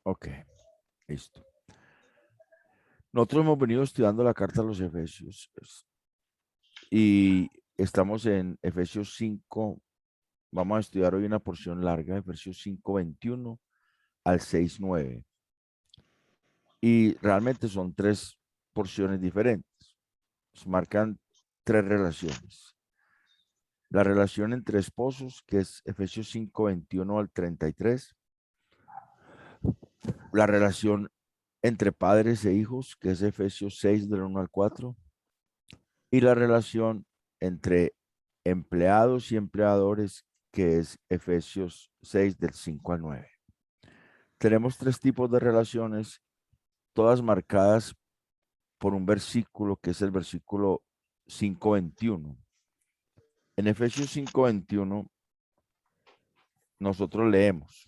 Ok, listo. Nosotros hemos venido estudiando la carta a los Efesios y estamos en Efesios 5. Vamos a estudiar hoy una porción larga, Efesios 5:21 al 6:9. Y realmente son tres porciones diferentes. Se marcan tres relaciones. La relación entre esposos, que es Efesios 5:21 al 33. La relación entre padres e hijos, que es Efesios 6 del 1 al 4. Y la relación entre empleados y empleadores, que es Efesios 6 del 5 al 9. Tenemos tres tipos de relaciones, todas marcadas por un versículo que es el versículo 5:21. En Efesios 5:21 nosotros leemos: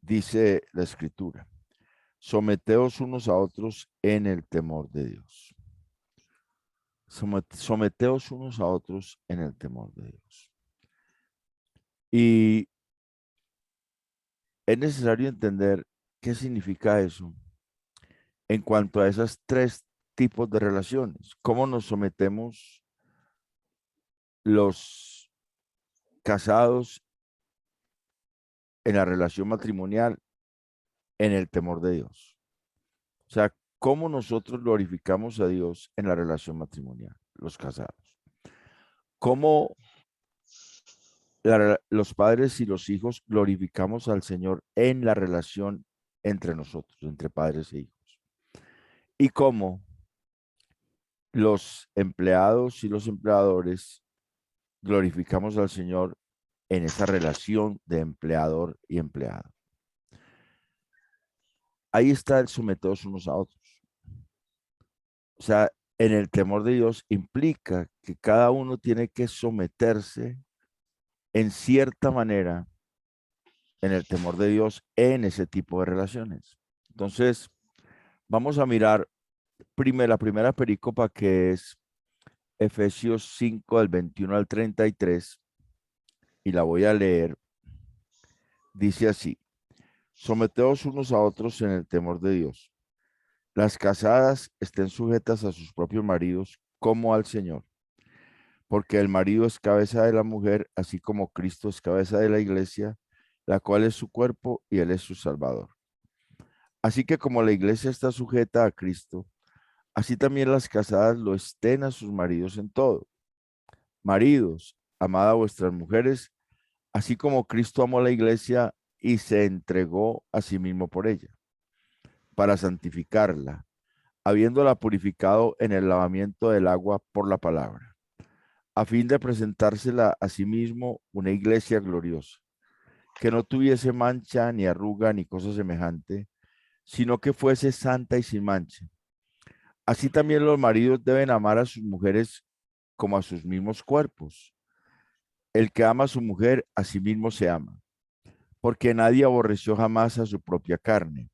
dice la escritura, someteos unos a otros en el temor de Dios. Someteos unos a otros en el temor de Dios. Y es necesario entender qué significa eso en cuanto a esas tres tipos de relaciones. ¿Cómo nos sometemos los casados en la relación matrimonial en el temor de Dios? O sea, ¿cómo nosotros glorificamos a Dios en la relación matrimonial, los casados? ¿Cómo los padres y los hijos glorificamos al Señor en la relación entre nosotros, entre padres e hijos? ¿Y cómo los empleados y los empleadores glorificamos al Señor en esa relación de empleador y empleado? Ahí está el someteos unos a otros. O sea, en el temor de Dios implica que cada uno tiene que someterse en cierta manera en el temor de Dios en ese tipo de relaciones. Entonces, vamos a mirar la primera perícopa, que es Efesios 5 del 21 al 33, y la voy a leer. Dice así: someteos unos a otros en el temor de Dios. Las casadas estén sujetas a sus propios maridos como al Señor, porque el marido es cabeza de la mujer, así como Cristo es cabeza de la iglesia, la cual es su cuerpo y él es su Salvador. Así que como la iglesia está sujeta a Cristo, así también las casadas lo estén a sus maridos en todo. Maridos, amad a vuestras mujeres, así como Cristo amó a la iglesia y se entregó a sí mismo por ella, para santificarla, habiéndola purificado en el lavamiento del agua por la palabra, a fin de presentársela a sí mismo una iglesia gloriosa, que no tuviese mancha, ni arruga, ni cosa semejante, sino que fuese santa y sin mancha. Así también los maridos deben amar a sus mujeres como a sus mismos cuerpos. El que ama a su mujer, a sí mismo se ama, porque nadie aborreció jamás a su propia carne,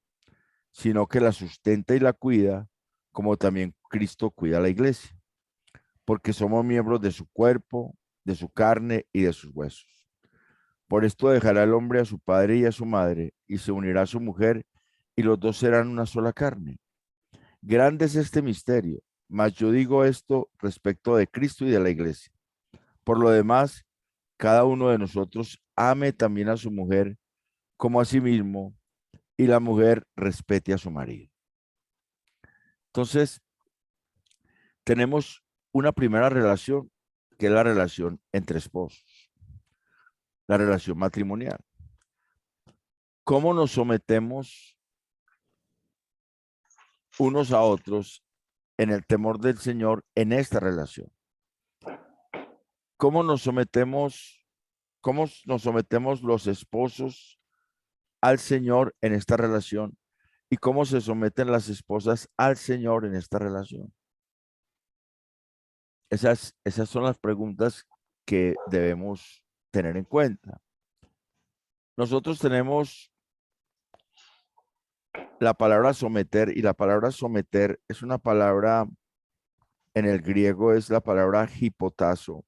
sino que la sustenta y la cuida, como también Cristo cuida a la iglesia, porque somos miembros de su cuerpo, de su carne y de sus huesos. Por esto dejará el hombre a su padre y a su madre, y se unirá a su mujer, y los dos serán una sola carne. Grande es este misterio, mas yo digo esto respecto de Cristo y de la iglesia. Por lo demás, cada uno de nosotros ame también a su mujer como a sí mismo, y la mujer respete a su marido. Entonces, tenemos una primera relación, que es la relación entre esposos, la relación matrimonial. ¿Cómo nos sometemos unos a otros en el temor del Señor en esta relación? ¿Cómo nos sometemos, cómo nos sometemos los esposos al Señor en esta relación? ¿Y cómo se someten las esposas al Señor en esta relación? Esas son las preguntas que debemos tener en cuenta. Nosotros tenemos la palabra someter, y la palabra someter es una palabra, en el griego es la palabra hipotazo,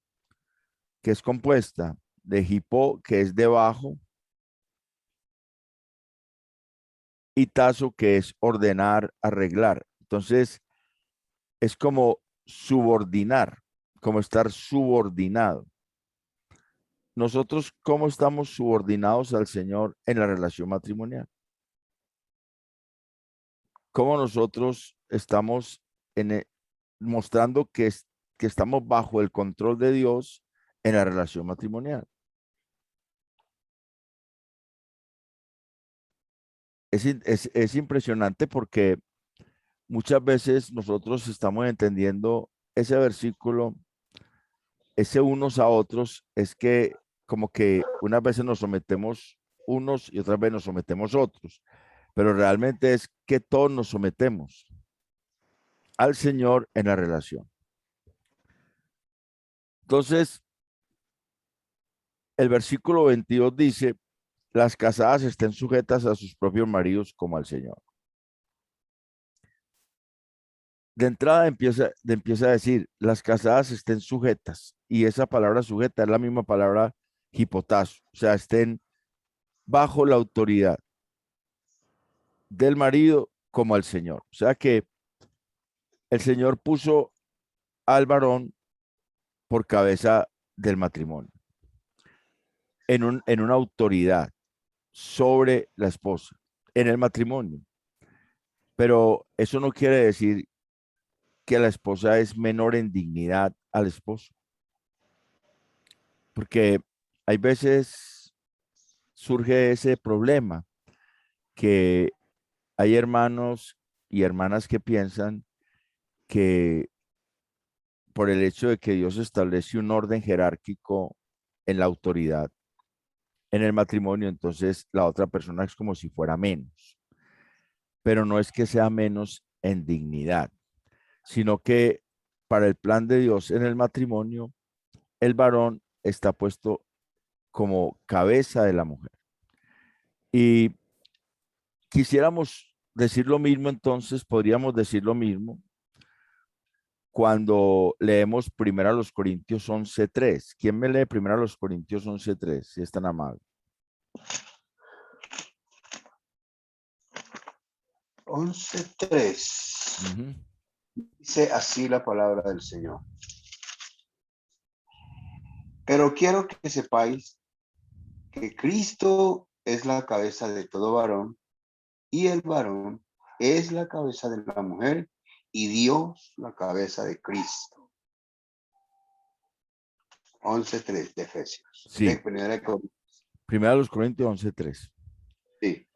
que es compuesta de hipo, que es debajo, y tazo, que es ordenar, arreglar. Entonces, es como subordinar, como estar subordinado. Nosotros, ¿cómo estamos subordinados al Señor en la relación matrimonial? ¿Cómo nosotros estamos mostrando que estamos bajo el control de Dios en la relación matrimonial? Es impresionante porque muchas veces nosotros estamos entendiendo ese versículo, ese unos a otros, es que como que unas veces nos sometemos unos y otras veces nos sometemos otros, pero realmente es que todos nos sometemos al Señor en la relación. Entonces, el versículo 22 dice, las casadas estén sujetas a sus propios maridos como al Señor. De entrada empieza a decir, las casadas estén sujetas, y esa palabra sujeta es la misma palabra hipotazo, o sea, estén bajo la autoridad del marido como al Señor. O sea que el Señor puso al varón por cabeza del matrimonio, en una autoridad sobre la esposa, en el matrimonio. Pero eso no quiere decir que la esposa es menor en dignidad al esposo, porque hay veces surge ese problema que hay hermanos y hermanas que piensan que por el hecho de que Dios establece un orden jerárquico en la autoridad, en el matrimonio, entonces la otra persona es como si fuera menos, pero no es que sea menos en dignidad, sino que para el plan de Dios en el matrimonio, el varón está puesto como cabeza de la mujer. Y quisiéramos decir lo mismo, entonces podríamos decir lo mismo cuando leemos primero a los Corintios 11:3. ¿Quién me lee primero a los Corintios 11:3? Si es tan amable. 11:3. Ujú. Dice así la palabra del Señor. Pero quiero que sepáis que Cristo es la cabeza de todo varón y el varón es la cabeza de la mujer y Dios la cabeza de Cristo. 11:3 de Efesios. Sí, primero a los Corintios 11:3. Sí.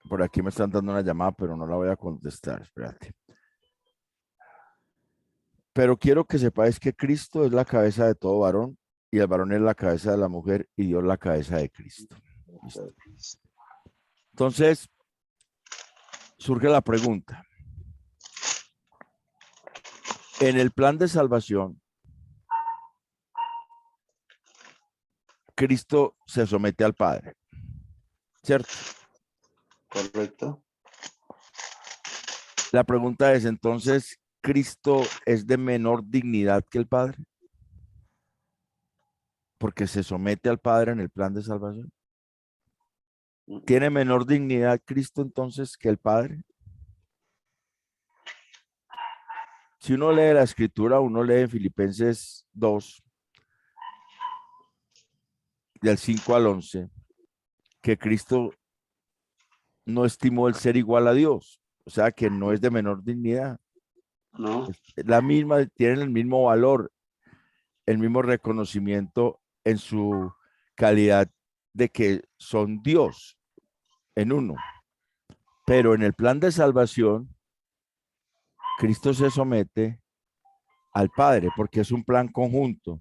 Por aquí me están dando una llamada, pero no la voy a contestar. Espérate. Pero quiero que sepáis que Cristo es la cabeza de todo varón y el varón es la cabeza de la mujer y Dios la cabeza de Cristo. ¿Listo? Entonces, surge la pregunta. En el plan de salvación, Cristo se somete al Padre, ¿cierto? Correcto. La pregunta es, entonces, ¿Cristo es de menor dignidad que el Padre? Porque se somete al Padre en el plan de salvación. ¿Tiene menor dignidad Cristo entonces que el Padre? Si uno lee la escritura, uno lee en Filipenses 2, del 5 al 11, que Cristo no estimó el ser igual a Dios, o sea que no es de menor dignidad. No. Es la misma, tienen el mismo valor, el mismo reconocimiento en su calidad de que son Dios en uno. Pero en el plan de salvación, Cristo se somete al Padre porque es un plan conjunto.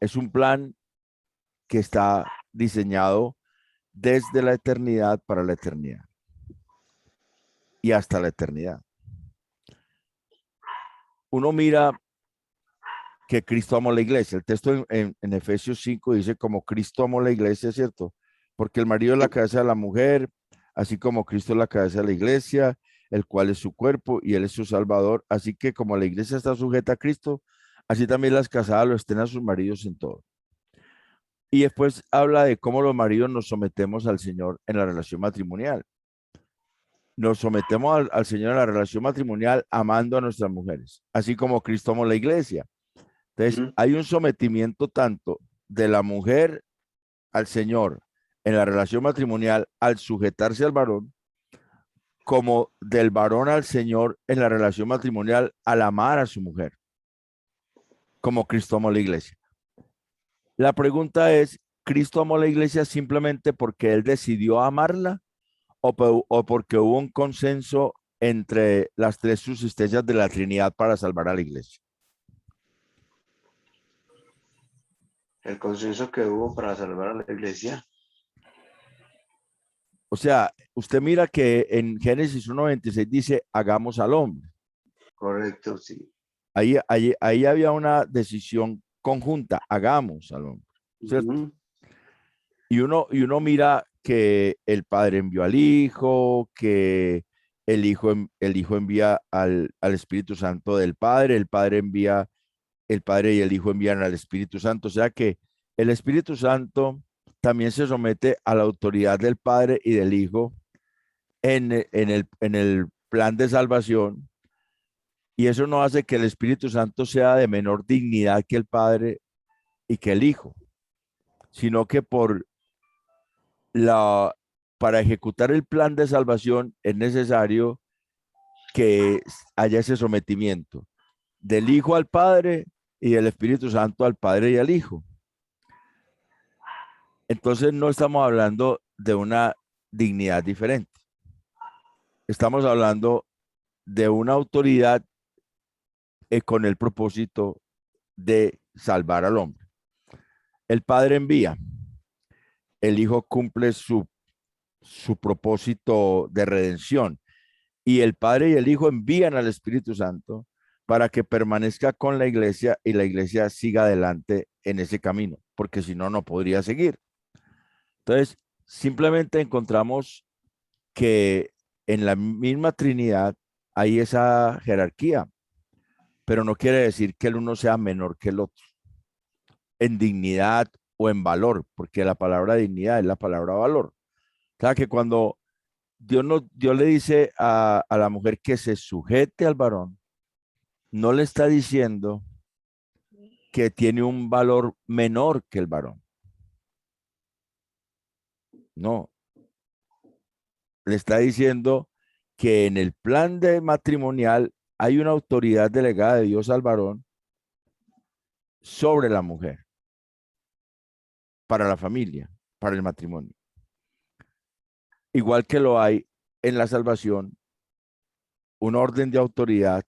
Es un plan que está diseñado desde la eternidad para la eternidad y hasta la eternidad. Uno mira que Cristo amó la iglesia. El texto en Efesios 5 dice como Cristo amó la iglesia, ¿cierto? Porque el marido es la cabeza de la mujer, así como Cristo es la cabeza de la iglesia, el cual es su cuerpo y él es su salvador. Así que como la iglesia está sujeta a Cristo, así también las casadas lo estén a sus maridos en todo. Y después habla de cómo los maridos nos sometemos al Señor en la relación matrimonial. Nos sometemos al Señor en la relación matrimonial amando a nuestras mujeres, así como Cristo amó la iglesia. Entonces, Ujú. hay un sometimiento tanto de la mujer al Señor en la relación matrimonial al sujetarse al varón, como del varón al Señor en la relación matrimonial al amar a su mujer, como Cristo amó la iglesia. La pregunta es, ¿Cristo amó la iglesia simplemente porque él decidió amarla o porque hubo un consenso entre las tres subsistencias de la Trinidad para salvar a la iglesia? El consenso que hubo para salvar a la iglesia. O sea, usted mira que en Génesis 1:26 dice, hagamos al hombre. Correcto, sí. Ahí había una decisión conjunta, hagamos al hombre, ¿cierto? Ujú. Y uno mira que el Padre envió al Hijo, que el Hijo envía al Espíritu Santo del Padre, el Padre y el Hijo envían al Espíritu Santo. O sea que el Espíritu Santo también se somete a la autoridad del Padre y del Hijo en el plan de salvación. Y eso no hace que el Espíritu Santo sea de menor dignidad que el Padre y que el Hijo, sino que la, para ejecutar el plan de salvación es necesario que haya ese sometimiento del Hijo al Padre y del Espíritu Santo al Padre y al Hijo. Entonces no estamos hablando de una dignidad diferente. Estamos hablando de una autoridad con el propósito de salvar al hombre. El Padre envía, el Hijo cumple su propósito de redención y el Padre y el Hijo envían al Espíritu Santo para que permanezca con la iglesia y la iglesia siga adelante en ese camino, porque si no, no podría seguir. Entonces, simplemente encontramos que en la misma Trinidad hay esa jerarquía, pero no quiere decir que el uno sea menor que el otro en dignidad o en valor, porque la palabra dignidad es la palabra valor. O sea, que cuando Dios le dice a la mujer que se sujete al varón, no le está diciendo que tiene un valor menor que el varón. No, le está diciendo que en el plan de matrimonial hay una autoridad delegada de Dios al varón sobre la mujer, para la familia, para el matrimonio. Igual que lo hay en la salvación, un orden de autoridad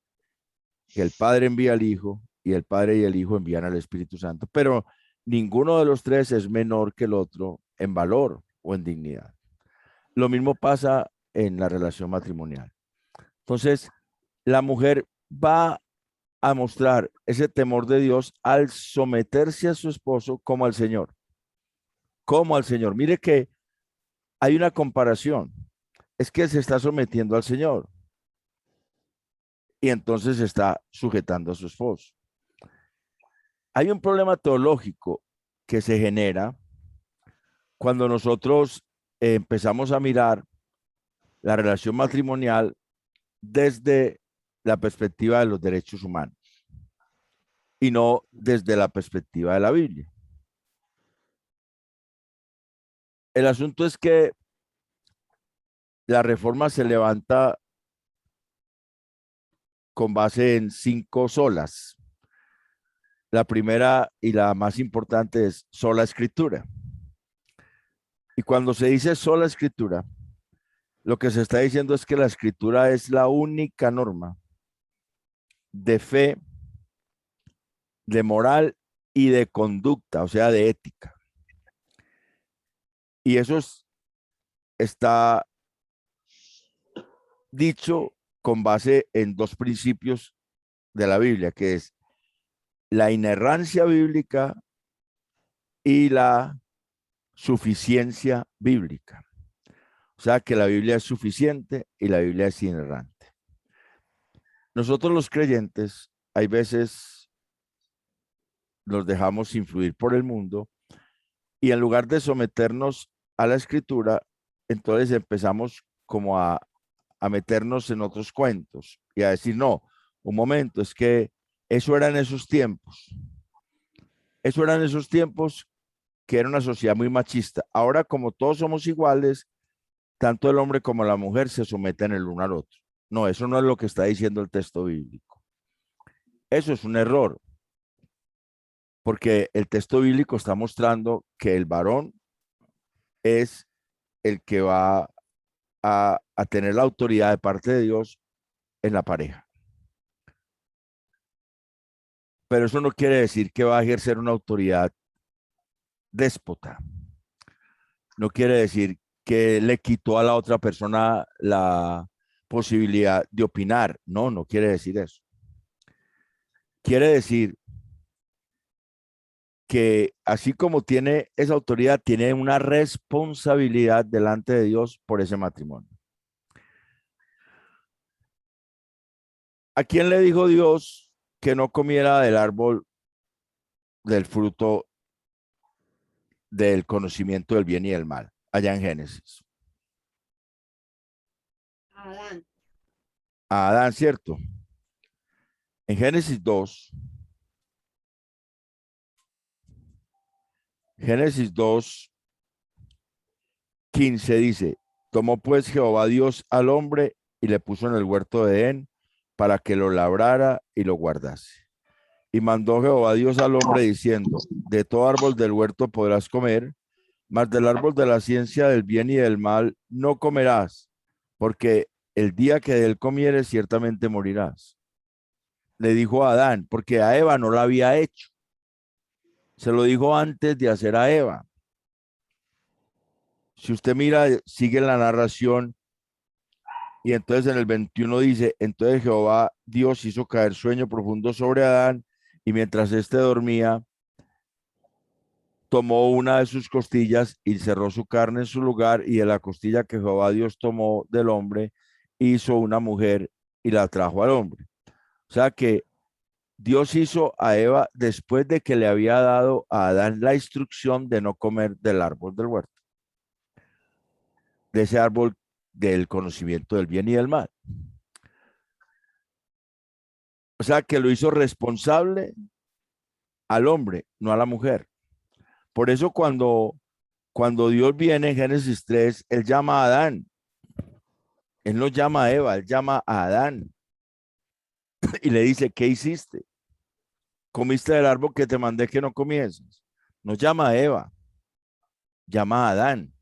que el Padre envía al Hijo y el Padre y el Hijo envían al Espíritu Santo, pero ninguno de los tres es menor que el otro en valor o en dignidad. Lo mismo pasa en la relación matrimonial. Entonces, la mujer va a mostrar ese temor de Dios al someterse a su esposo como al Señor, como al Señor. Mire que hay una comparación, es que se está sometiendo al Señor y entonces se está sujetando a su esposo. Hay un problema teológico que se genera cuando nosotros empezamos a mirar la relación matrimonial desde la perspectiva de los derechos humanos y no desde la perspectiva de la Biblia. El asunto es que la reforma se levanta con base en 5 solas. La primera y la más importante es sola escritura. Y cuando se dice sola escritura, lo que se está diciendo es que la escritura es la única norma de fe, de moral y de conducta, o sea, de ética. Y eso está dicho con base en 2 principios de la Biblia, que es la inerrancia bíblica y la suficiencia bíblica. O sea que la Biblia es suficiente y la Biblia es inerrante. Nosotros los creyentes, hay veces nos dejamos influir por el mundo y en lugar de someternos a la escritura, entonces empezamos como a meternos en otros cuentos y a decir, no, un momento, es que eso era en esos tiempos. Eso era en esos tiempos que era una sociedad muy machista. Ahora, como todos somos iguales, tanto el hombre como la mujer se someten el uno al otro. No, eso no es lo que está diciendo el texto bíblico. Eso es un error, porque el texto bíblico está mostrando que el varón es el que va a tener la autoridad de parte de Dios en la pareja. Pero eso no quiere decir que va a ejercer una autoridad déspota. No quiere decir que le quitó a la otra persona la posibilidad de opinar. No, no quiere decir eso. Quiere decir que así como tiene esa autoridad, tiene una responsabilidad delante de Dios por ese matrimonio. ¿A quién le dijo Dios que no comiera del árbol del fruto del conocimiento del bien y del mal? Allá en Génesis. Adán. A Adán, ¿cierto? En Génesis 2, Génesis 2, 15 dice, tomó pues Jehová Dios al hombre y le puso en el huerto de Edén para que lo labrara y lo guardase. Y mandó Jehová Dios al hombre diciendo, de todo árbol del huerto podrás comer, mas del árbol de la ciencia del bien y del mal no comerás, porque el día que de él comieres ciertamente morirás. Le dijo a Adán, porque a Eva no la había hecho. Se lo dijo antes de hacer a Eva. Si usted mira, sigue la narración y entonces en el 21 dice, entonces Jehová Dios hizo caer sueño profundo sobre Adán y mientras éste dormía, tomó una de sus costillas y cerró su carne en su lugar y de la costilla que Jehová Dios tomó del hombre, hizo una mujer y la trajo al hombre. O sea que Dios hizo a Eva después de que le había dado a Adán la instrucción de no comer del árbol del huerto, de ese árbol del conocimiento del bien y del mal. O sea que lo hizo responsable al hombre, no a la mujer. Por eso cuando Dios viene en Génesis 3, él llama a Adán. Él no llama a Eva, él llama a Adán y le dice, ¿qué hiciste? ¿Comiste del árbol que te mandé que no comieses? No llama a Eva, llama a Adán.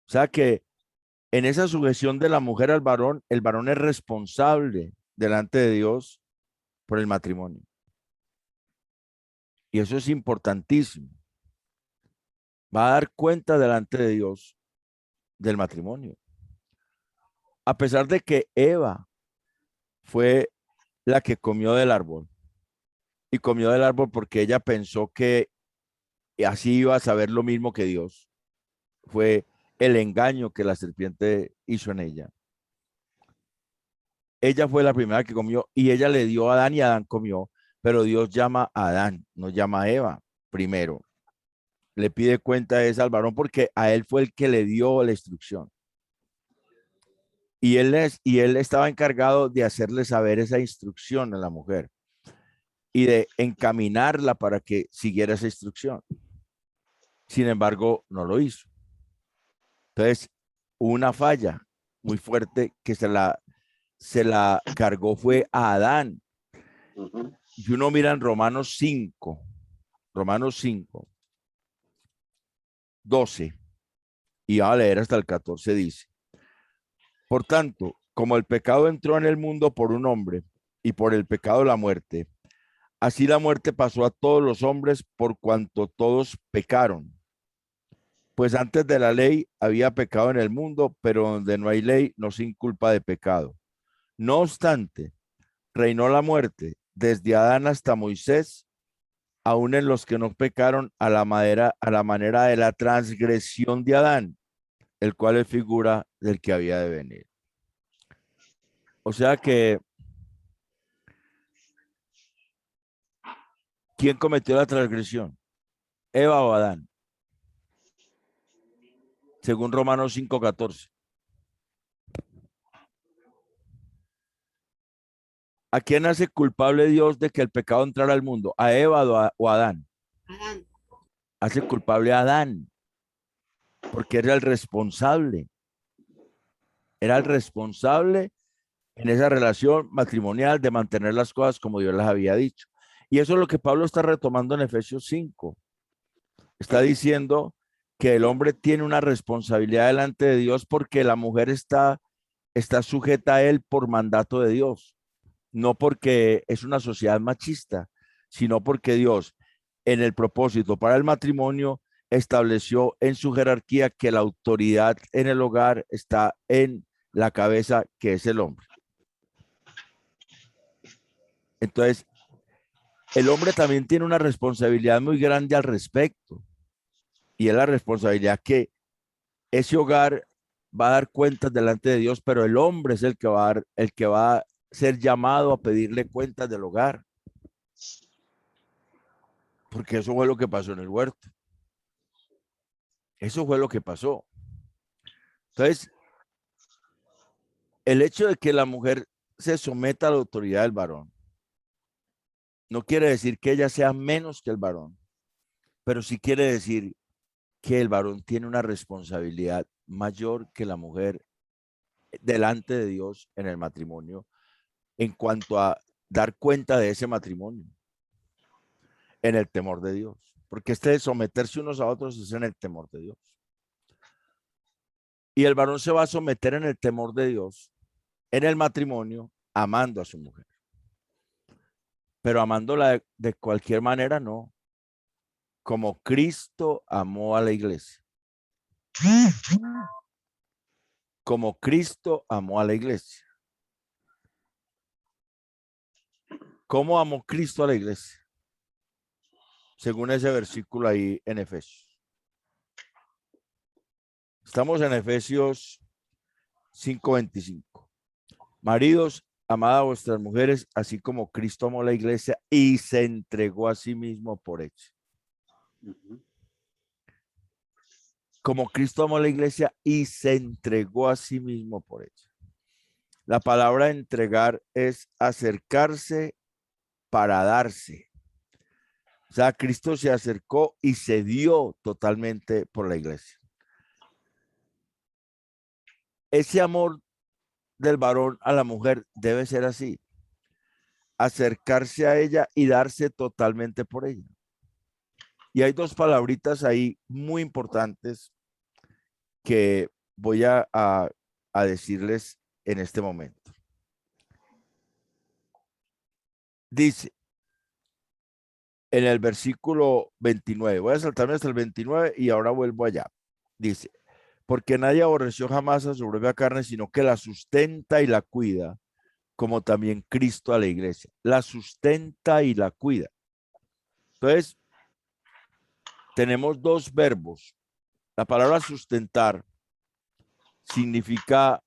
O sea que en esa sujeción de la mujer al varón, el varón es responsable delante de Dios por el matrimonio. Y eso es importantísimo. Va a dar cuenta delante de Dios del matrimonio. A pesar de que Eva fue la que comió del árbol y comió del árbol porque ella pensó que así iba a saber lo mismo que Dios. Fue el engaño que la serpiente hizo en ella. Ella fue la primera que comió y ella le dio a Adán y Adán comió, pero Dios llama a Adán, no llama a Eva primero. Le pide cuenta de esa al varón porque a él fue el que le dio la instrucción. Y él estaba encargado de hacerle saber esa instrucción a la mujer y de encaminarla para que siguiera esa instrucción. Sin embargo, no lo hizo. Entonces, hubo una falla muy fuerte que se la cargó fue a Adán. Y uno mira en Romanos 5, 12, y va a leer hasta el 14, dice, por tanto, como el pecado entró en el mundo por un hombre, y por el pecado la muerte, así la muerte pasó a todos los hombres por cuanto todos pecaron. Pues antes de la ley había pecado en el mundo, pero donde no hay ley no se inculpa de pecado. No obstante, reinó la muerte desde Adán hasta Moisés, aun en los que no pecaron a la manera de la transgresión de Adán, el cual es figura del que había de venir. O sea que, ¿quién cometió la transgresión? ¿Eva o Adán? Según Romanos 5:14. ¿A quién hace culpable Dios de que el pecado entrara al mundo? ¿A Eva o a Adán? Adán. Hace culpable a Adán, porque era el responsable. Era el responsable en esa relación matrimonial de mantener las cosas como Dios las había dicho. Y eso es lo que Pablo está retomando en Efesios 5. Está diciendo que el hombre tiene una responsabilidad delante de Dios porque la mujer está sujeta a él por mandato de Dios, no porque es una sociedad machista, sino porque Dios, en el propósito para el matrimonio, estableció en su jerarquía que la autoridad en el hogar está en la cabeza, que es el hombre. Entonces, el hombre también tiene una responsabilidad muy grande al respecto, y es la responsabilidad que ese hogar va a dar cuentas delante de Dios, pero el hombre es el que va a ser llamado a pedirle cuentas del hogar, porque eso fue lo que pasó en el huerto. Eso fue lo que pasó. Entonces, el hecho de que la mujer se someta a la autoridad del varón no quiere decir que ella sea menos que el varón, pero sí quiere decir que el varón tiene una responsabilidad mayor que la mujer delante de Dios en el matrimonio en cuanto a dar cuenta de ese matrimonio en el temor de Dios, porque este de someterse unos a otros es en el temor de Dios. Y el varón se va a someter en el temor de Dios en el matrimonio amando a su mujer, pero amándola de cualquier manera, no, como Cristo amó a la iglesia. Como Cristo amó a la iglesia. ¿Cómo amó Cristo a la iglesia? Según ese versículo ahí en Efesios. Estamos en Efesios 5:25. Maridos, amad a vuestras mujeres, así como Cristo amó a la iglesia y se entregó a sí mismo por ella. Como Cristo amó a la iglesia y se entregó a sí mismo por ella. La palabra entregar es acercarse para darse. O sea, Cristo se acercó y se dio totalmente por la iglesia. Ese amor del varón a la mujer debe ser así. Acercarse a ella y darse totalmente por ella. Y hay dos palabritas ahí muy importantes que voy a decirles en este momento. Dice en el versículo 29, voy a saltarme hasta el 29 y ahora vuelvo allá. Dice, porque nadie aborreció jamás a su propia carne, sino que la sustenta y la cuida, como también Cristo a la iglesia. La sustenta y la cuida. Entonces, tenemos dos verbos. La palabra sustentar significa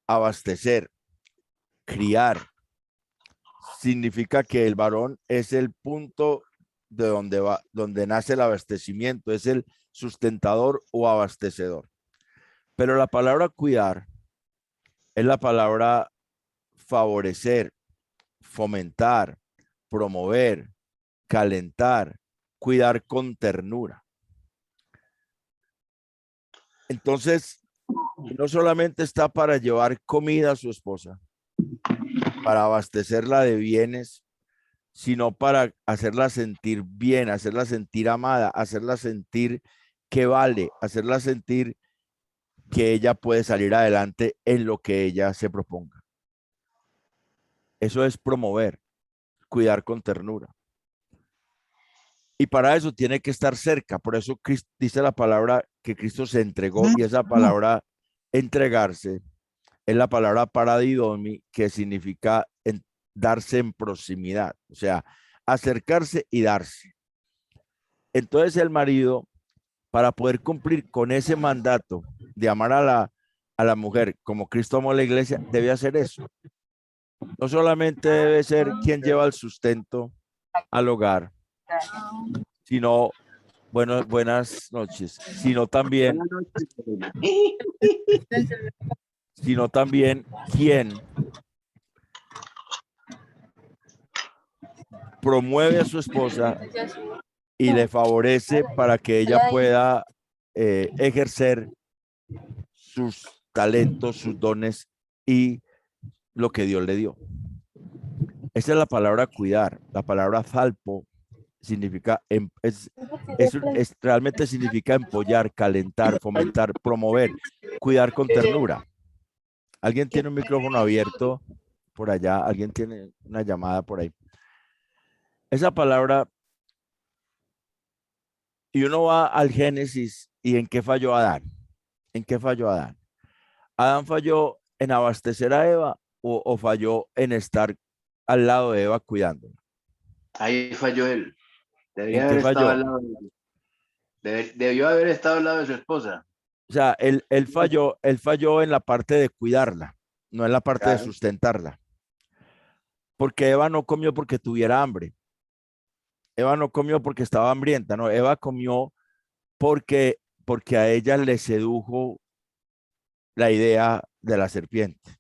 abastecer, criar. Significa que el varón es el punto de donde nace el abastecimiento, es el sustentador o abastecedor. Pero la palabra cuidar es la palabra favorecer, fomentar, promover, calentar, cuidar con ternura. Entonces, no solamente está para llevar comida a su esposa, para abastecerla de bienes, sino para hacerla sentir bien, hacerla sentir amada, hacerla sentir que vale, hacerla sentir que ella puede salir adelante en lo que ella se proponga. Eso es promover, cuidar con ternura. Y para eso tiene que estar cerca. Por eso dice la palabra que Cristo se entregó, y esa palabra entregarse es la palabra paradidomi, que significa darse en proximidad, o sea, acercarse y darse. Entonces el marido, para poder cumplir con ese mandato de amar a la mujer como Cristo amó a la iglesia, debe hacer eso. No solamente debe ser quien lleva el sustento al hogar, sino, bueno, buenas noches, Buenas noches, Lorena. sino también quien promueve a su esposa y le favorece para que ella pueda ejercer sus talentos, sus dones y lo que Dios le dio. Esa es la palabra cuidar. La palabra zalpo significa, realmente significa empollar, calentar, fomentar, promover, cuidar con ternura. ¿Alguien tiene un micrófono abierto por allá? ¿Alguien tiene una llamada por ahí? Esa palabra, y uno va al Génesis, ¿y en qué falló Adán? ¿En qué falló Adán? ¿Adán falló en abastecer a Eva o falló en estar al lado de Eva cuidándola? Ahí falló él. ¿En Debería qué haber estado al falló? lado debió haber estado al lado de su esposa. O sea, él falló en la parte de cuidarla, no en la parte de Claro. sustentarla. Porque Eva no comió porque tuviera hambre. Eva no comió porque estaba hambrienta, no. Eva comió porque a ella le sedujo la idea de la serpiente.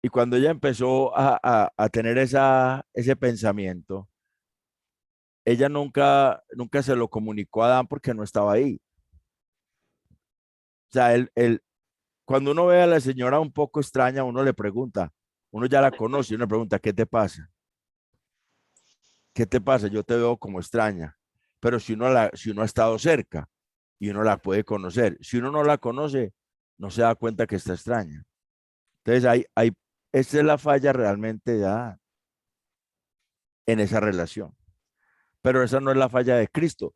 Y cuando ella empezó a tener ese pensamiento, ella nunca se lo comunicó a Adán porque no estaba ahí. O sea, cuando uno ve a la señora un poco extraña, uno le pregunta, uno ya la conoce, uno le pregunta, ¿qué te pasa? ¿Qué te pasa? Yo te veo como extraña. Pero si uno ha estado cerca y uno la puede conocer, si uno no la conoce, no se da cuenta que está extraña. Entonces, esa es la falla realmente ya en esa relación. Pero esa no es la falla de Cristo,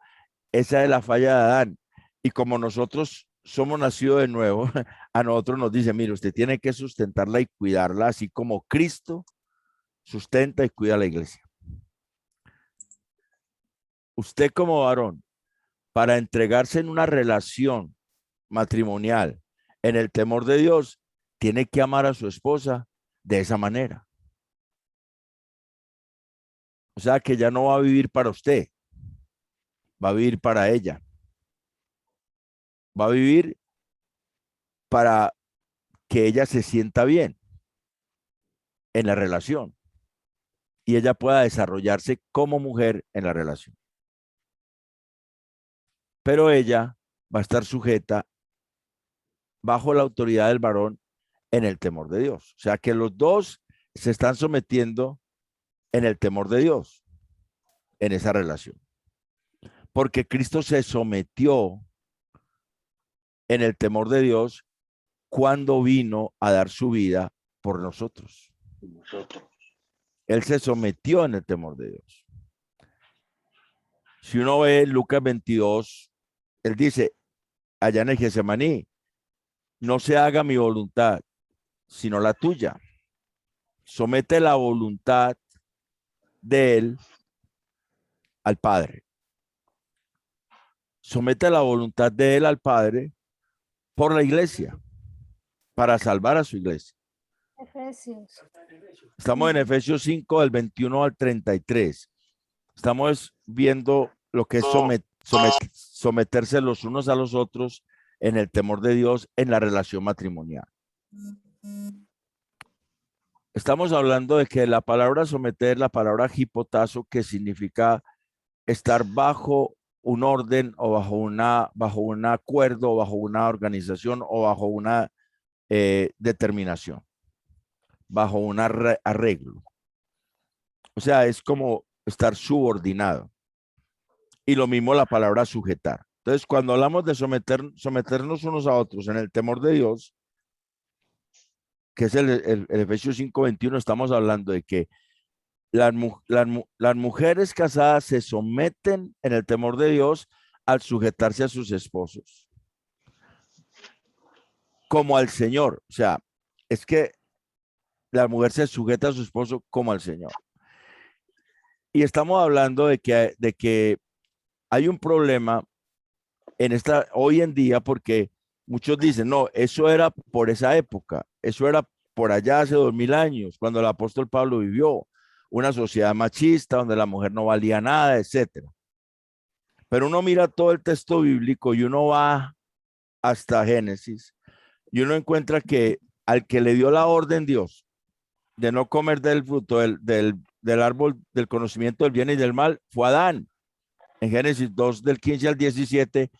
esa es la falla de Adán. Y como nosotros somos nacidos de nuevo, a nosotros nos dice, mire, usted tiene que sustentarla y cuidarla, así como Cristo sustenta y cuida a la iglesia. Usted como varón, para entregarse en una relación matrimonial, en el temor de Dios, tiene que amar a su esposa de esa manera. O sea que ya no va a vivir para usted, va a vivir para ella. Va a vivir para que ella se sienta bien en la relación y ella pueda desarrollarse como mujer en la relación. Pero ella va a estar sujeta bajo la autoridad del varón en el temor de Dios. O sea que los dos se están sometiendo en el temor de Dios, en esa relación. Porque Cristo se sometió en el temor de Dios cuando vino a dar su vida por nosotros. Él se sometió en el temor de Dios. Si uno ve Lucas 22, él dice, allá en el Getsemaní, no se haga mi voluntad, sino la tuya. Somete la voluntad de él al Padre. Somete la voluntad de él al Padre por la iglesia, para salvar a su iglesia. Efesios. Estamos en Efesios 5, del 21 al 33. Estamos viendo lo que es someterse los unos a los otros en el temor de Dios en la relación matrimonial. Estamos hablando de que la palabra someter, la palabra hipotazo, que significa estar bajo un orden o bajo un acuerdo, o bajo una organización o bajo una determinación, bajo un arreglo. O sea, es como estar subordinado. Y lo mismo la palabra sujetar. Entonces, cuando hablamos de someternos unos a otros en el temor de Dios, que es el Efesios 5:21, estamos hablando de que las mujeres casadas se someten en el temor de Dios al sujetarse a sus esposos, como al Señor. O sea, es que la mujer se sujeta a su esposo como al Señor. Y estamos hablando de que hay un problema hoy en día porque muchos dicen, no, eso era por esa época, eso era por allá hace 2000 años, cuando el apóstol Pablo vivió, una sociedad machista donde la mujer no valía nada, etcétera. Pero uno mira todo el texto bíblico y uno va hasta Génesis y uno encuentra que al que le dio la orden Dios de no comer del fruto del árbol del conocimiento del bien y del mal fue Adán. En Génesis 2, del 15 al 17,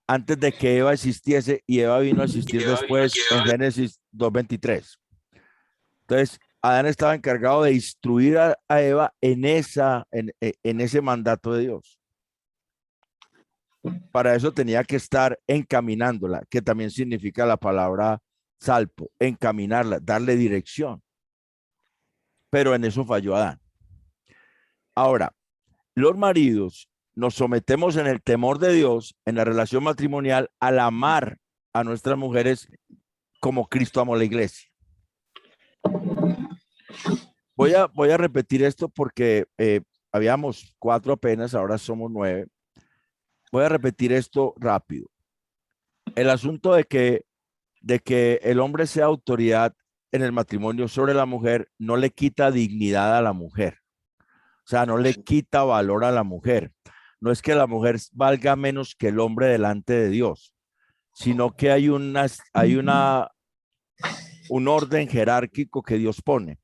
antes de que Eva existiese, y Eva vino a existir después en Génesis 2:23. Entonces, Adán estaba encargado de instruir a Eva en ese mandato de Dios. Para eso tenía que estar encaminándola, que también significa la palabra salpo, encaminarla, darle dirección. Pero en eso falló Adán. Ahora, los maridos nos sometemos en el temor de Dios, en la relación matrimonial, al amar a nuestras mujeres como Cristo amó la iglesia. Voy a repetir esto porque habíamos 4 apenas, ahora somos 9. Voy a repetir esto rápido. El asunto de que el hombre sea autoridad en el matrimonio sobre la mujer no le quita dignidad a la mujer. O sea, no le quita valor a la mujer. No es que la mujer valga menos que el hombre delante de Dios, sino que hay un orden jerárquico que Dios pone.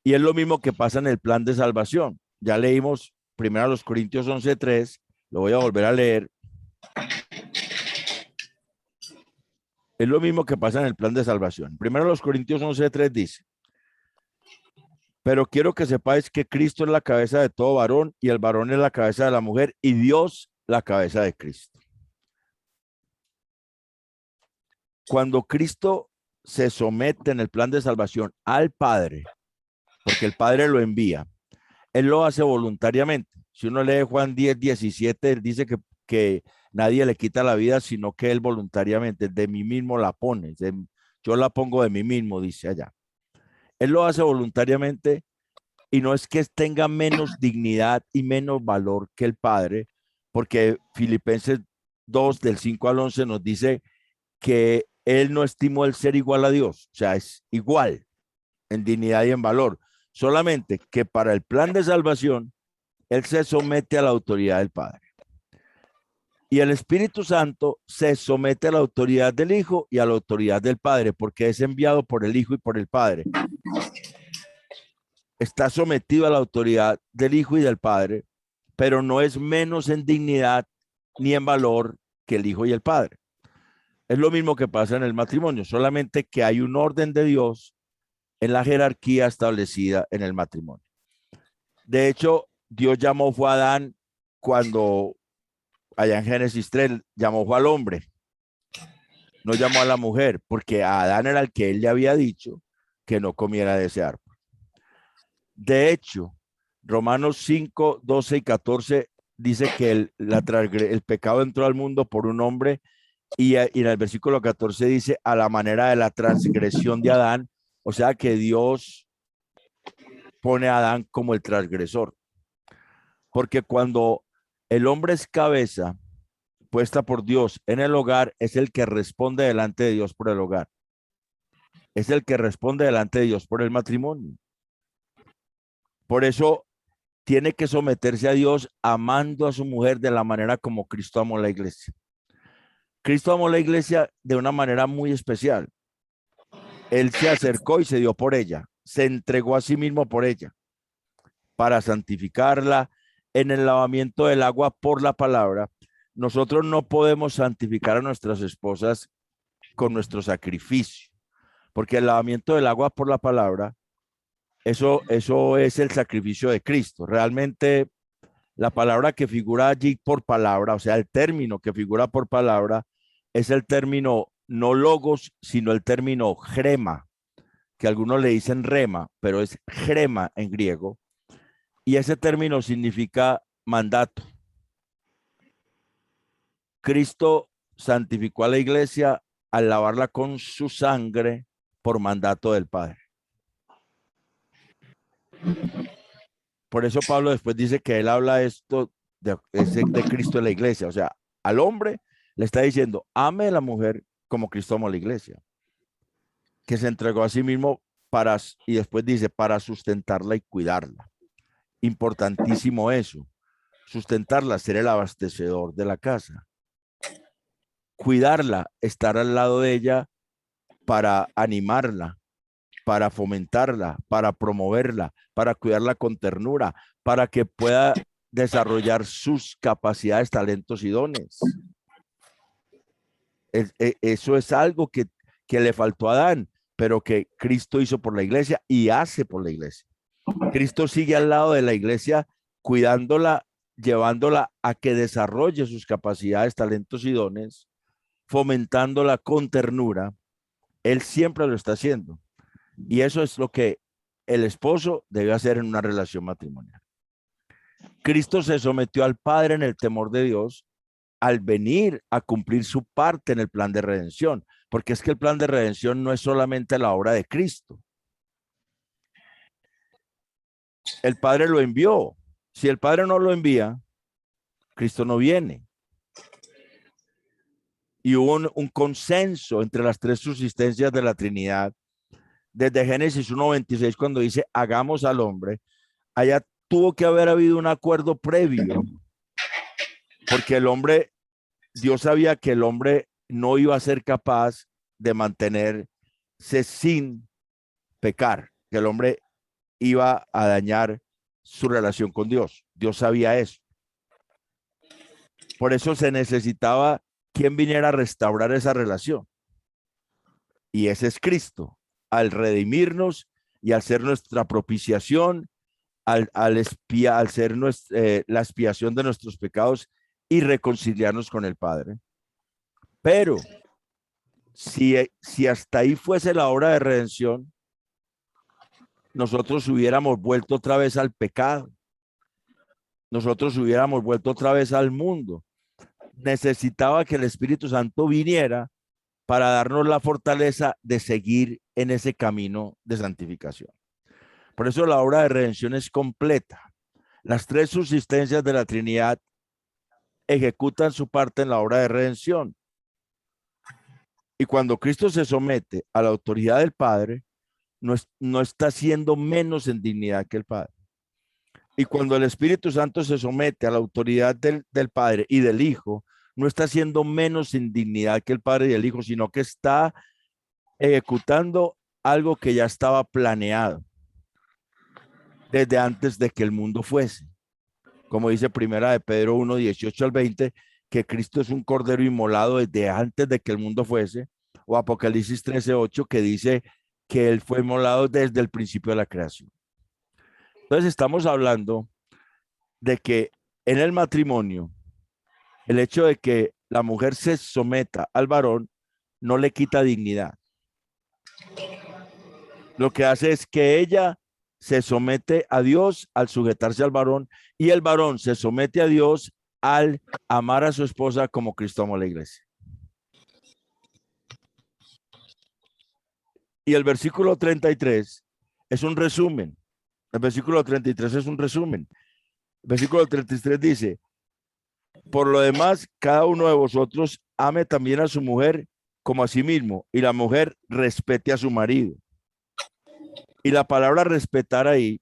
Y es lo mismo que pasa en el plan de salvación. Ya leímos primero a los Corintios 11:3, lo voy a volver a leer. Es lo mismo que pasa en el plan de salvación. Primero a los Corintios 11:3 dice, pero quiero que sepáis que Cristo es la cabeza de todo varón y el varón es la cabeza de la mujer y Dios la cabeza de Cristo. Cuando Cristo se somete en el plan de salvación al Padre, porque el Padre lo envía, Él lo hace voluntariamente. Si uno lee Juan 10:17, Él dice que nadie le quita la vida, sino que Él voluntariamente, de mí mismo la pone. Yo la pongo de mí mismo, dice allá. Él lo hace voluntariamente y no es que tenga menos dignidad y menos valor que el Padre, porque Filipenses 2, del 5 al 11, nos dice que Él no estimó el ser igual a Dios, o sea, es igual en dignidad y en valor, solamente que para el plan de salvación, Él se somete a la autoridad del Padre. Y el Espíritu Santo se somete a la autoridad del Hijo y a la autoridad del Padre, porque es enviado por el Hijo y por el Padre. Está sometido a la autoridad del Hijo y del Padre, pero no es menos en dignidad ni en valor que el Hijo y el Padre. Es lo mismo que pasa en el matrimonio, solamente que hay un orden de Dios en la jerarquía establecida en el matrimonio. De hecho, Dios llamó fue a Adán cuando, allá en Génesis 3, llamó fue al hombre, no llamó a la mujer, porque a Adán era el que él le había dicho que no comiera de ese árbol. De hecho, Romanos 5, 12 y 14 dice que el pecado entró al mundo por un hombre y en el versículo 14 dice a la manera de la transgresión de Adán, o sea que Dios pone a Adán como el transgresor. Porque cuando el hombre es cabeza puesta por Dios en el hogar, es el que responde delante de Dios por el hogar. Es el que responde delante de Dios por el matrimonio. Por eso tiene que someterse a Dios amando a su mujer de la manera como Cristo amó la iglesia. Cristo amó la iglesia de una manera muy especial. Él se acercó y se dio por ella, se entregó a sí mismo por ella, para santificarla en el lavamiento del agua por la palabra. Nosotros no podemos santificar a nuestras esposas con nuestro sacrificio, porque el lavamiento del agua por la palabra, eso es el sacrificio de Cristo. Realmente la palabra que figura allí por palabra, o sea, el término que figura por palabra, es el término no logos, sino el término grema, que algunos le dicen rema, pero es grema en griego. Y ese término significa mandato. Cristo santificó a la iglesia al lavarla con su sangre por mandato del Padre. Por eso Pablo después dice que él habla esto es de Cristo en la iglesia. O sea, al hombre le está diciendo, ame a la mujer como Cristo amó a la iglesia, que se entregó a sí mismo para, y después dice, para sustentarla y cuidarla. Importantísimo eso. Sustentarla, ser el abastecedor de la casa. Cuidarla, estar al lado de ella para animarla, para fomentarla, para promoverla, para cuidarla con ternura, para que pueda desarrollar sus capacidades, talentos y dones. Eso es algo que le faltó a Adán, pero que Cristo hizo por la iglesia y hace por la iglesia. Cristo sigue al lado de la iglesia, cuidándola, llevándola a que desarrolle sus capacidades, talentos y dones, fomentándola con ternura. Él siempre lo está haciendo. Y eso es lo que el esposo debe hacer en una relación matrimonial. Cristo se sometió al Padre en el temor de Dios al venir a cumplir su parte en el plan de redención, porque es que el plan de redención no es solamente la obra de Cristo. El Padre lo envió. Si el Padre no lo envía, Cristo no viene. Y hubo un consenso entre las tres subsistencias de la Trinidad. Desde Génesis 1:26, cuando dice, hagamos al hombre, allá tuvo que haber habido un acuerdo previo, porque el hombre, Dios sabía que el hombre no iba a ser capaz de mantenerse sin pecar, que el hombre iba a dañar su relación con Dios. Dios sabía eso. Por eso se necesitaba quien viniera a restaurar esa relación. Y ese es Cristo, al redimirnos y al ser nuestra propiciación, al ser la expiación de nuestros pecados y reconciliarnos con el Padre. Pero si hasta ahí fuese la obra de redención, nosotros hubiéramos vuelto otra vez al pecado. Nosotros hubiéramos vuelto otra vez al mundo. Necesitaba que el Espíritu Santo viniera para darnos la fortaleza de seguir en ese camino de santificación. Por eso la obra de redención es completa. Las tres subsistencias de la Trinidad ejecutan su parte en la obra de redención. Y cuando Cristo se somete a la autoridad del Padre, no está siendo menos en dignidad que el Padre. Y cuando el Espíritu Santo se somete a la autoridad del Padre y del Hijo, no está siendo menos en dignidad que el Padre y el Hijo, sino que está ejecutando algo que ya estaba planeado desde antes de que el mundo fuese. Como dice Primera de Pedro 1:18-20, que Cristo es un cordero inmolado desde antes de que el mundo fuese, o Apocalipsis 13:8, que dice que él fue inmolado desde el principio de la creación. Entonces estamos hablando de que en el matrimonio, el hecho de que la mujer se someta al varón no le quita dignidad. Lo que hace es que ella se somete a Dios al sujetarse al varón y el varón se somete a Dios al amar a su esposa como Cristo amó a la iglesia. Y el versículo 33 es un resumen. El versículo 33 es un resumen. El versículo 33 dice, por lo demás, cada uno de vosotros ame también a su mujer como a sí mismo, y la mujer respete a su marido. Y la palabra respetar ahí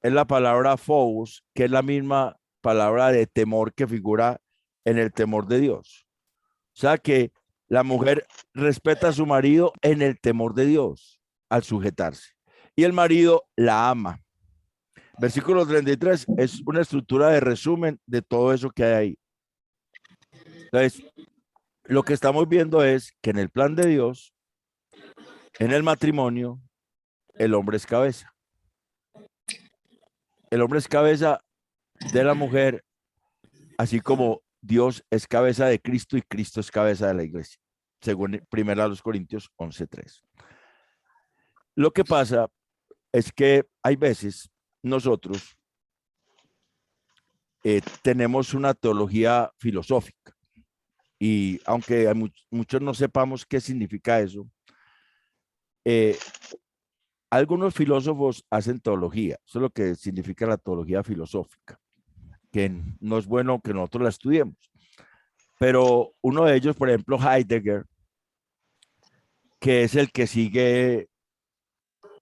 es la palabra phobos, que es la misma palabra de temor que figura en el temor de Dios. O sea que la mujer respeta a su marido en el temor de Dios al sujetarse. Y el marido la ama. Versículo 33 es una estructura de resumen de todo eso que hay ahí. Entonces, lo que estamos viendo es que en el plan de Dios, en el matrimonio, el hombre es cabeza. El hombre es cabeza de la mujer, así como Dios es cabeza de Cristo y Cristo es cabeza de la iglesia, según 1 Corintios 11:3. Lo que pasa es que hay veces nosotros tenemos una teología filosófica y aunque muchos no sepamos qué significa eso, algunos filósofos hacen teología. Eso es lo que significa la teología filosófica. que no es bueno que nosotros la estudiemos. Pero uno de ellos, por ejemplo, Heidegger, que es el que sigue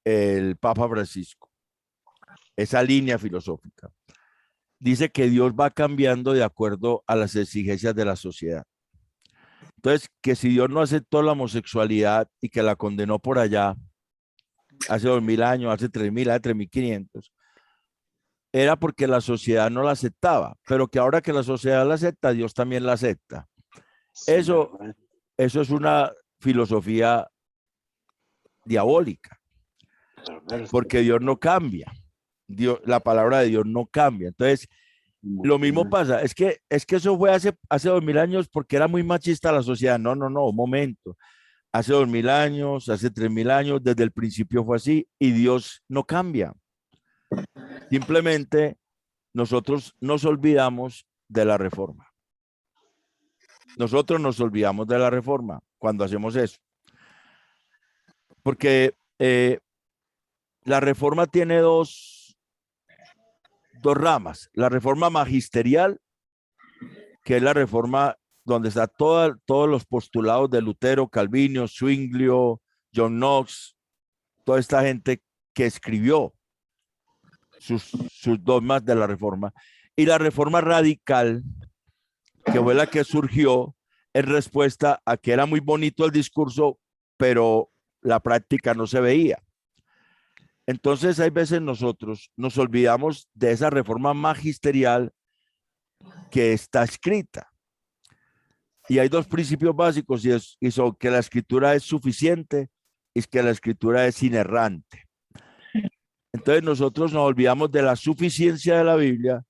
el Papa Francisco, esa línea filosófica, dice que Dios va cambiando de acuerdo a las exigencias de la sociedad. Entonces, que si Dios no aceptó la homosexualidad y que la condenó por allá hace 2000 años, hace 3000, hace 3500, era porque la sociedad no la aceptaba, pero que ahora que la sociedad la acepta, Dios también la acepta. Sí, Eso, eso es una filosofía diabólica, porque Dios no cambia. Dios, la palabra de Dios no cambia. Entonces, lo mismo pasa, es que eso fue hace 2000 años porque era muy machista la sociedad. No, no, no, un momento. Hace 2000 años, hace 3000 años, desde el principio fue así y Dios no cambia. Simplemente nosotros nos olvidamos de la reforma. Nosotros nos olvidamos de la reforma cuando hacemos eso. Porque la reforma tiene dos ramas. La reforma magisterial, que es la reforma donde está todos los postulados de Lutero, Calvino, Zwinglio, John Knox, toda esta gente que escribió sus dogmas de la reforma. Y la reforma radical, que fue la que surgió en respuesta a que era muy bonito el discurso, pero la práctica no se veía. Entonces, hay veces nosotros nos olvidamos de esa reforma magisterial que está escrita. Y hay dos principios básicos, y son que la escritura es suficiente y que la escritura es inerrante. Entonces, nosotros nos olvidamos de la suficiencia de la Biblia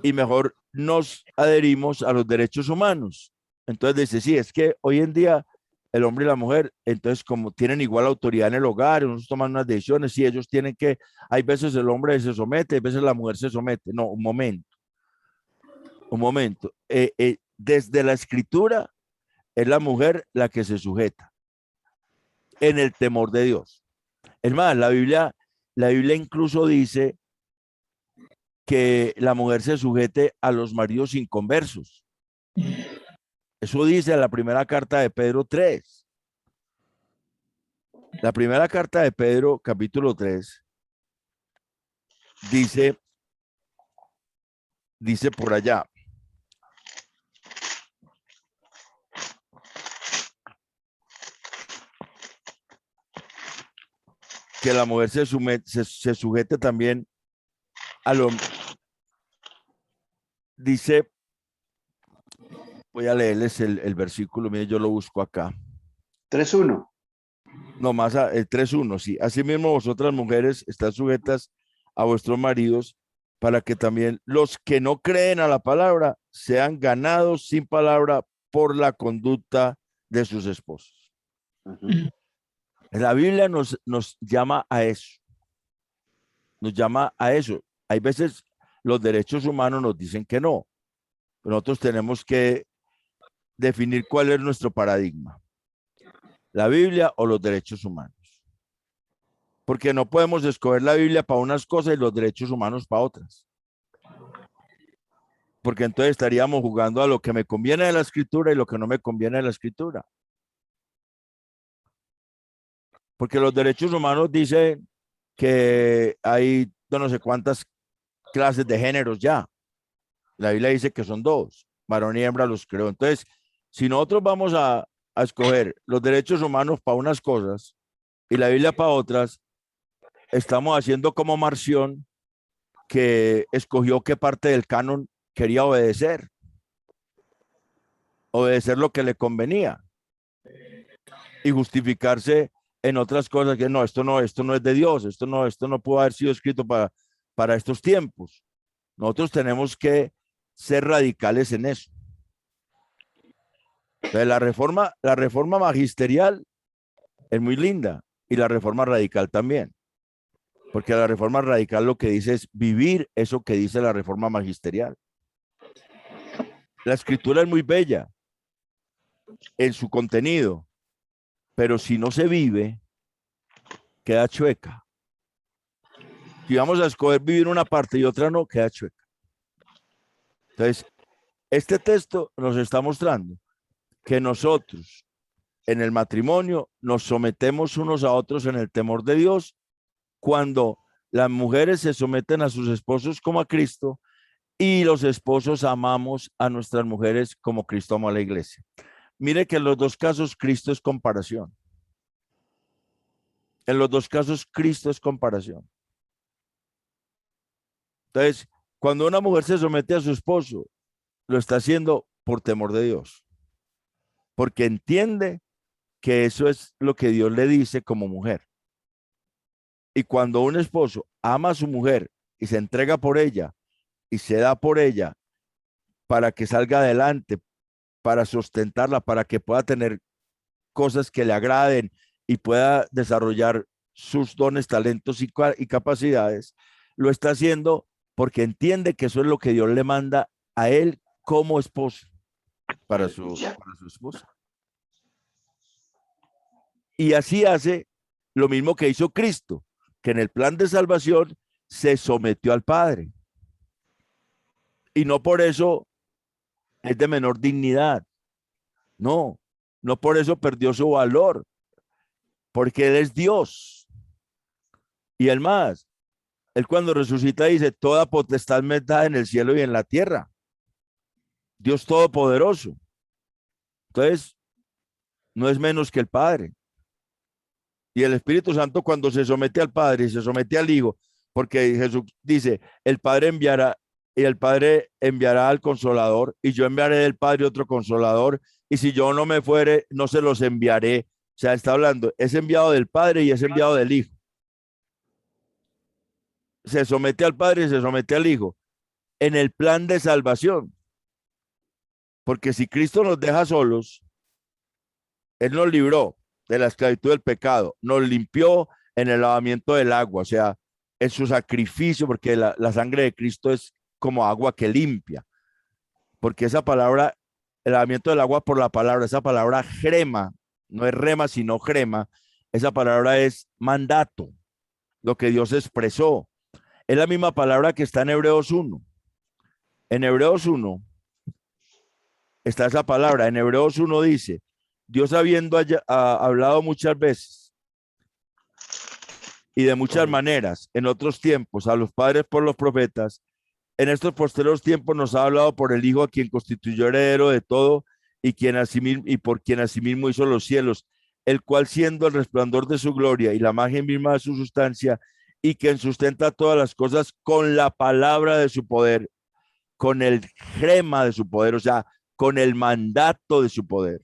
y mejor nos adherimos a los derechos humanos. Entonces dice, sí, es que hoy en día el hombre y la mujer, entonces como tienen igual autoridad en el hogar, unos toman unas decisiones, sí, ellos tienen que, hay veces el hombre se somete, hay veces la mujer se somete. No, un momento. Desde la escritura es la mujer la que se sujeta en el temor de Dios. Es más, la Biblia incluso dice que la mujer se sujete a los maridos inconversos. Eso dice la primera carta de Pedro 3. La primera carta de Pedro, capítulo 3, dice por allá, que la mujer se sujete también a lo, dice, voy a leerles el versículo, mire, yo lo busco acá. 3:1. No, más el 3:1, sí. Asimismo, vosotras mujeres están sujetas a vuestros maridos para que también los que no creen a la palabra sean ganados sin palabra por la conducta de sus esposos. La Biblia nos llama a eso. Nos llama a eso. Hay veces los derechos humanos nos dicen que no. Pero nosotros tenemos que definir cuál es nuestro paradigma. La Biblia o los derechos humanos. Porque no podemos escoger la Biblia para unas cosas y los derechos humanos para otras. Porque entonces estaríamos jugando a lo que me conviene de la escritura y lo que no me conviene de la escritura. Porque los derechos humanos dicen que hay no sé cuántas clases de géneros ya. La Biblia dice que son dos, varón y hembra los creó. Entonces, si nosotros vamos a escoger los derechos humanos para unas cosas y la Biblia para otras, estamos haciendo como Marción, que escogió qué parte del canon quería obedecer lo que le convenía y justificarse en otras cosas que no, esto no es de Dios, esto no pudo haber sido escrito para estos tiempos. Nosotros tenemos que ser radicales en eso. Entonces, la reforma magisterial es muy linda y la reforma radical también, porque la reforma radical lo que dice es vivir eso que dice la reforma magisterial. La escritura es muy bella en su contenido, pero si no se vive, queda chueca. Si vamos a escoger vivir una parte y otra no, queda chueca. Entonces, este texto nos está mostrando que nosotros en el matrimonio nos sometemos unos a otros en el temor de Dios cuando las mujeres se someten a sus esposos como a Cristo y los esposos amamos a nuestras mujeres como Cristo amó a la iglesia. Mire que en los dos casos Cristo es comparación. En los dos casos Cristo es comparación. Entonces, cuando una mujer se somete a su esposo, lo está haciendo por temor de Dios, porque entiende que eso es lo que Dios le dice como mujer. Y cuando un esposo ama a su mujer y se entrega por ella y se da por ella para que salga adelante, para sustentarla, para que pueda tener cosas que le agraden y pueda desarrollar sus dones, talentos y capacidades, lo está haciendo porque entiende que eso es lo que Dios le manda a él como esposo para su esposa. Y así hace lo mismo que hizo Cristo, que en el plan de salvación se sometió al Padre. Y no por eso es de menor dignidad. No, no por eso perdió su valor, porque Él es Dios. Y el más, Él cuando resucita dice, toda potestad me da en el cielo y en la tierra. Dios todopoderoso. Entonces, no es menos que el Padre. Y el Espíritu Santo cuando se somete al Padre y se somete al Hijo, porque Jesús dice, el Padre enviará al Consolador, y yo enviaré del Padre otro Consolador, y si yo no me fuere, no se los enviaré. O sea, está hablando, es enviado del Padre y es enviado del Hijo. Se somete al Padre y se somete al Hijo en el plan de salvación. Porque si Cristo nos deja solos, Él nos libró de la esclavitud del pecado, nos limpió en el lavamiento del agua, o sea, en su sacrificio, porque la sangre de Cristo es como agua que limpia, porque esa palabra, el lavamiento del agua por la palabra, esa palabra grema, no es rema, sino grema, esa palabra es mandato, lo que Dios expresó. Es la misma palabra que está en Hebreos 1. En Hebreos 1 está esa palabra. En Hebreos 1 dice, Dios habiendo hablado muchas veces y de muchas maneras en otros tiempos a los padres por los profetas, en estos posteriores tiempos nos ha hablado por el Hijo, a quien constituyó heredero de todo y por quien asimismo hizo los cielos, el cual siendo el resplandor de su gloria y la imagen misma de su sustancia, y quien sustenta todas las cosas con la palabra de su poder, con el gema de su poder, o sea, con el mandato de su poder.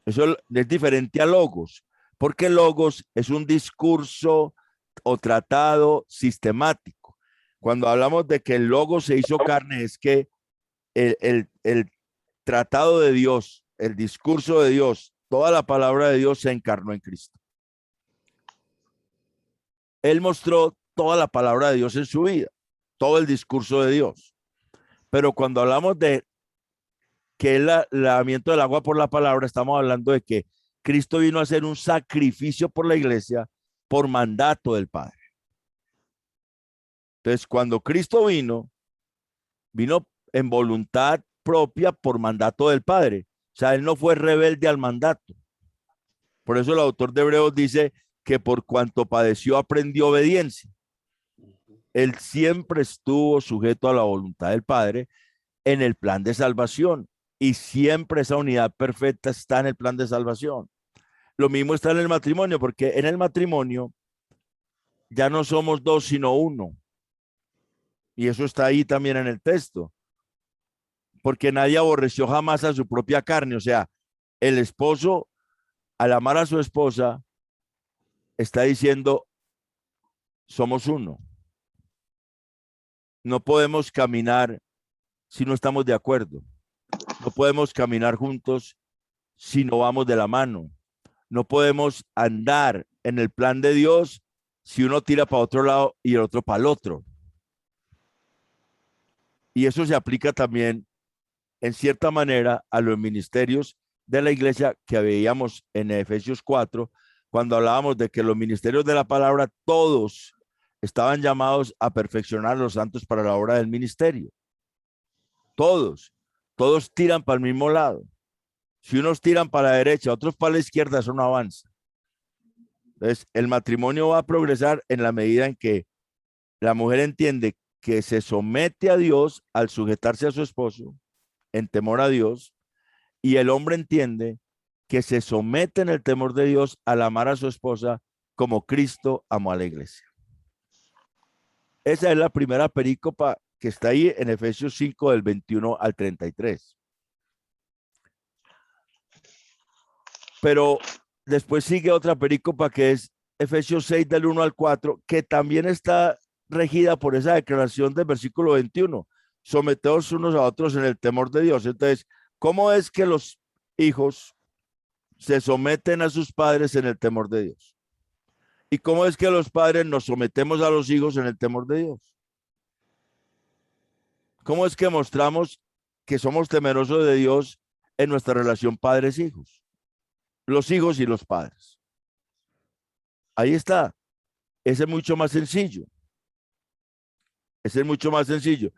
Eso es diferente a logos, porque logos es un discurso o tratado sistemático. Cuando hablamos de que el logo se hizo carne, es que el tratado de Dios, el discurso de Dios, toda la palabra de Dios se encarnó en Cristo. Él mostró toda la palabra de Dios en su vida, todo el discurso de Dios. Pero cuando hablamos de que es el lavamiento del agua por la palabra, estamos hablando de que Cristo vino a hacer un sacrificio por la iglesia por mandato del Padre. Entonces, cuando Cristo vino en voluntad propia por mandato del Padre. O sea, Él no fue rebelde al mandato. Por eso el autor de Hebreos dice que por cuanto padeció aprendió obediencia. Él siempre estuvo sujeto a la voluntad del Padre en el plan de salvación, y siempre esa unidad perfecta está en el plan de salvación. Lo mismo está en el matrimonio, porque en el matrimonio ya no somos dos, sino uno. Y eso está ahí también en el texto. Porque nadie aborreció jamás a su propia carne. O sea, el esposo, al amar a su esposa, está diciendo, somos uno. No podemos caminar si no estamos de acuerdo. No podemos caminar juntos si no vamos de la mano. No podemos andar en el plan de Dios si uno tira para otro lado y el otro para el otro. Y eso se aplica también, en cierta manera, a los ministerios de la iglesia que veíamos en Efesios 4, cuando hablábamos de que los ministerios de la palabra, todos estaban llamados a perfeccionar a los santos para la obra del ministerio. Todos tiran para el mismo lado. Si unos tiran para la derecha, otros para la izquierda, eso no avanza. Entonces, el matrimonio va a progresar en la medida en que la mujer entiende que se somete a Dios al sujetarse a su esposo en temor a Dios, y el hombre entiende que se somete en el temor de Dios al amar a su esposa como Cristo amó a la iglesia. Esa es la primera perícopa que está ahí en Efesios 5 del 21 al 33. Pero después sigue otra perícopa que es Efesios 6 del 1 al 4, que también está regida por esa declaración del versículo 21. Someteos unos a otros en el temor de Dios. Entonces, ¿cómo es que los hijos se someten a sus padres en el temor de Dios? ¿Y cómo es que los padres nos sometemos a los hijos en el temor de Dios? ¿Cómo es que mostramos que somos temerosos de Dios en nuestra relación padres-hijos? Los hijos y los padres. Ahí está. Ese es mucho más sencillo. Ese es mucho más sencillo.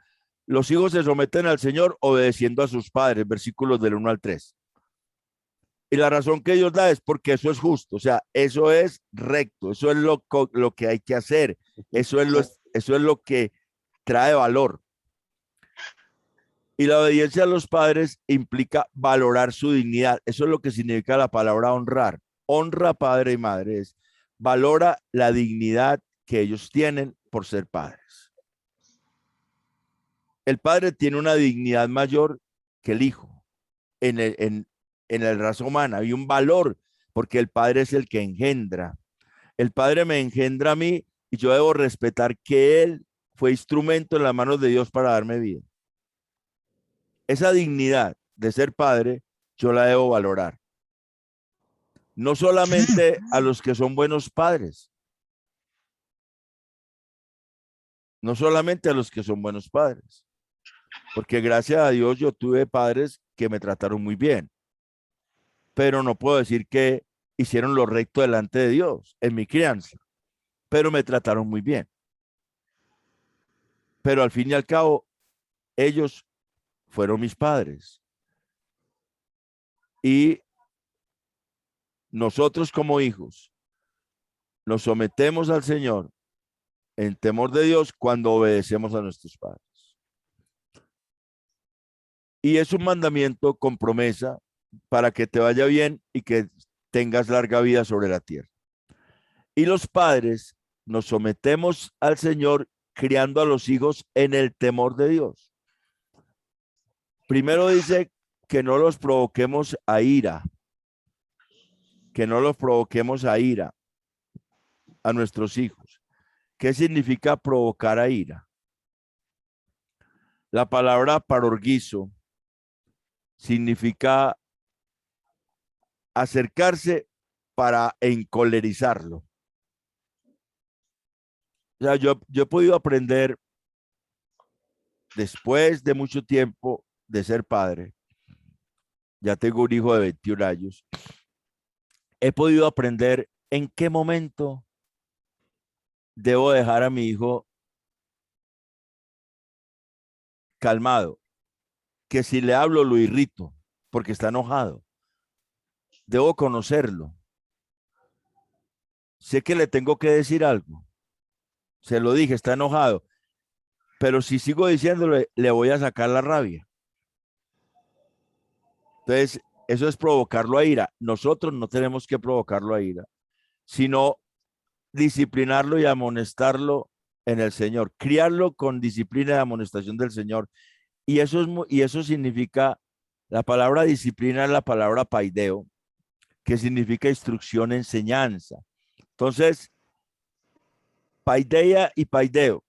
Los hijos se someten al Señor obedeciendo a sus padres, versículos del 1 al 3. Y la razón que Dios da es porque eso es justo, o sea, eso es recto, eso es lo que hay que hacer, eso es lo que trae valor. Y la obediencia a los padres implica valorar su dignidad. Eso es lo que significa la palabra honrar. Honra padre y madre, es valora la dignidad que ellos tienen por ser padres. El padre tiene una dignidad mayor que el hijo en la raza humana. Hay un valor porque el padre es el que engendra. El padre me engendra a mí y yo debo respetar que él fue instrumento en las manos de Dios para darme vida. Esa dignidad de ser padre, yo la debo valorar. No solamente a los que son buenos padres. No solamente a los que son buenos padres. Porque gracias a Dios yo tuve padres que me trataron muy bien. Pero no puedo decir que hicieron lo recto delante de Dios en mi crianza. Pero me trataron muy bien. Pero al fin y al cabo, ellos fueron mis padres. Y nosotros como hijos nos sometemos al Señor en temor de Dios cuando obedecemos a nuestros padres. Y es un mandamiento con promesa para que te vaya bien y que tengas larga vida sobre la tierra. Y los padres nos sometemos al Señor criando a los hijos en el temor de Dios. Primero dice que no los provoquemos a ira, que no los provoquemos a ira a nuestros hijos. ¿Qué significa provocar a ira? La palabra parorguizo significa acercarse para encolerizarlo. O sea, yo he podido aprender después de mucho tiempo de ser padre, ya tengo un hijo de 21 años, he podido aprender en qué momento debo dejar a mi hijo calmado, que si le hablo lo irrito porque está enojado. Debo conocerlo. Sé que le tengo que decir algo. Se lo dije, está enojado. Pero si sigo diciéndole, le voy a sacar la rabia. Entonces, eso es provocarlo a ira. Nosotros no tenemos que provocarlo a ira, sino disciplinarlo y amonestarlo en el Señor. Criarlo con disciplina y amonestación del Señor. Y eso significa, la palabra disciplina es la palabra paideo, que significa instrucción, enseñanza. Entonces, paideia y paideo,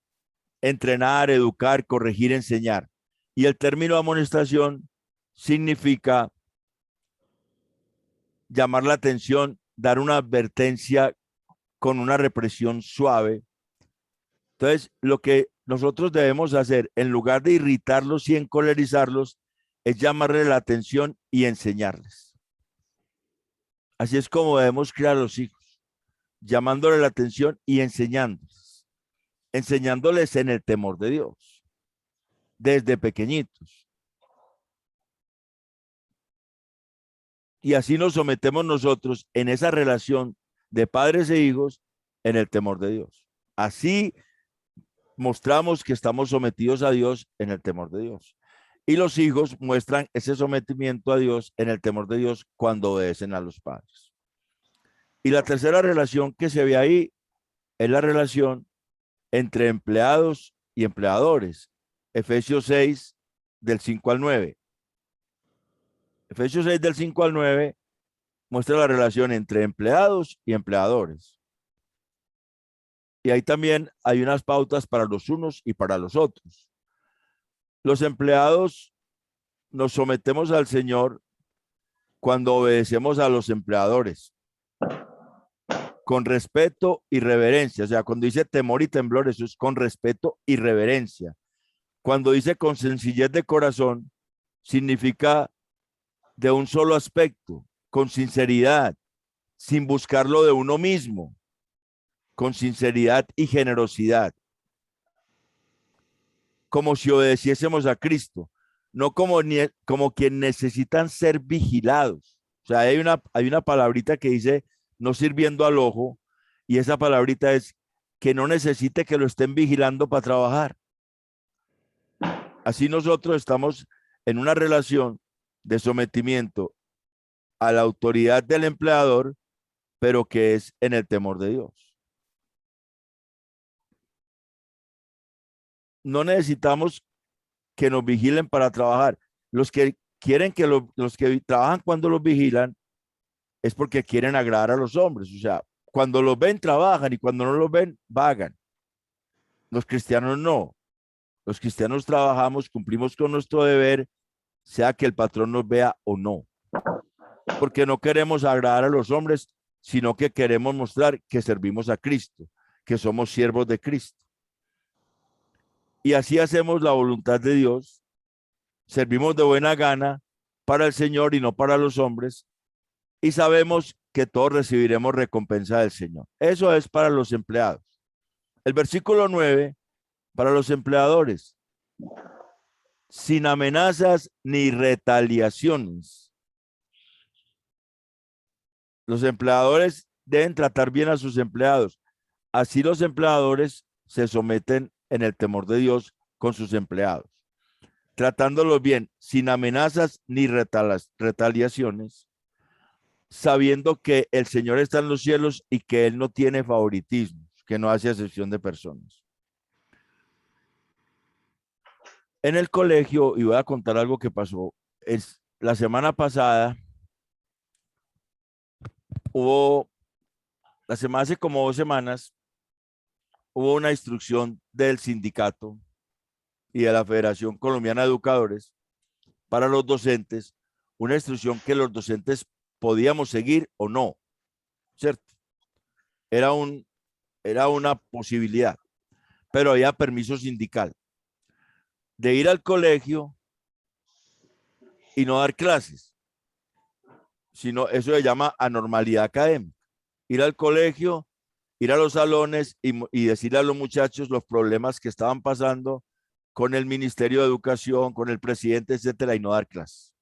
entrenar, educar, corregir, enseñar. Y el término amonestación significa llamar la atención, dar una advertencia con una represión suave. Entonces, lo que nosotros debemos hacer, en lugar de irritarlos y encolerizarlos, es llamarle la atención y enseñarles. Así es como debemos criar a los hijos, llamándole la atención y enseñándoles en el temor de Dios, desde pequeñitos. Y así nos sometemos nosotros en esa relación de padres e hijos en el temor de Dios. Así mostramos que estamos sometidos a Dios en el temor de Dios. Y los hijos muestran ese sometimiento a Dios en el temor de Dios cuando obedecen a los padres. Y la tercera relación que se ve ahí es la relación entre empleados y empleadores. Efesios 6, del 5 al 9. Efesios 6, del 5 al 9, muestra la relación entre empleados y empleadores. Y ahí también hay unas pautas para los unos y para los otros. Los empleados nos sometemos al Señor cuando obedecemos a los empleadores, con respeto y reverencia. O sea, cuando dice temor y temblor, eso es con respeto y reverencia. Cuando dice con sencillez de corazón, significa de un solo aspecto, con sinceridad, sin buscarlo de uno mismo, con sinceridad y generosidad, como si obedeciésemos a Cristo, no como quien necesitan ser vigilados. O sea, hay una palabrita que dice no sirviendo al ojo, y esa palabrita es que no necesite que lo estén vigilando para trabajar. Así nosotros estamos en una relación de sometimiento a la autoridad del empleador, pero que es en el temor de Dios. No necesitamos que nos vigilen para trabajar. Los que quieren que los que trabajan cuando los vigilan es porque quieren agradar a los hombres. O sea, cuando los ven, trabajan, y cuando no los ven, vagan. Los cristianos no. Los cristianos trabajamos, cumplimos con nuestro deber, sea que el patrón nos vea o no. Porque no queremos agradar a los hombres, sino que queremos mostrar que servimos a Cristo, que somos siervos de Cristo. Y así hacemos la voluntad de Dios, servimos de buena gana para el Señor y no para los hombres, y sabemos que todos recibiremos recompensa del Señor. Eso es para los empleados. El versículo 9, para los empleadores: sin amenazas ni retaliaciones. Los empleadores deben tratar bien a sus empleados. Así los empleadores se someten en el temor de Dios con sus empleados, tratándolos bien, sin amenazas ni retaliaciones, sabiendo que el Señor está en los cielos y que Él no tiene favoritismo, que no hace acepción de personas. En el colegio, y voy a contar algo que pasó, es la semana pasada, hace como 2 semanas, hubo una instrucción del sindicato y de la Federación Colombiana de Educadores para los docentes, una instrucción que los docentes podíamos seguir o no, ¿cierto? Era una posibilidad, pero había permiso sindical de ir al colegio y no dar clases, sino eso se llama anormalidad académica. Ir al colegio, ir a los salones y decirle a los muchachos los problemas que estaban pasando con el Ministerio de Educación, con el presidente, etcétera, y no dar clases.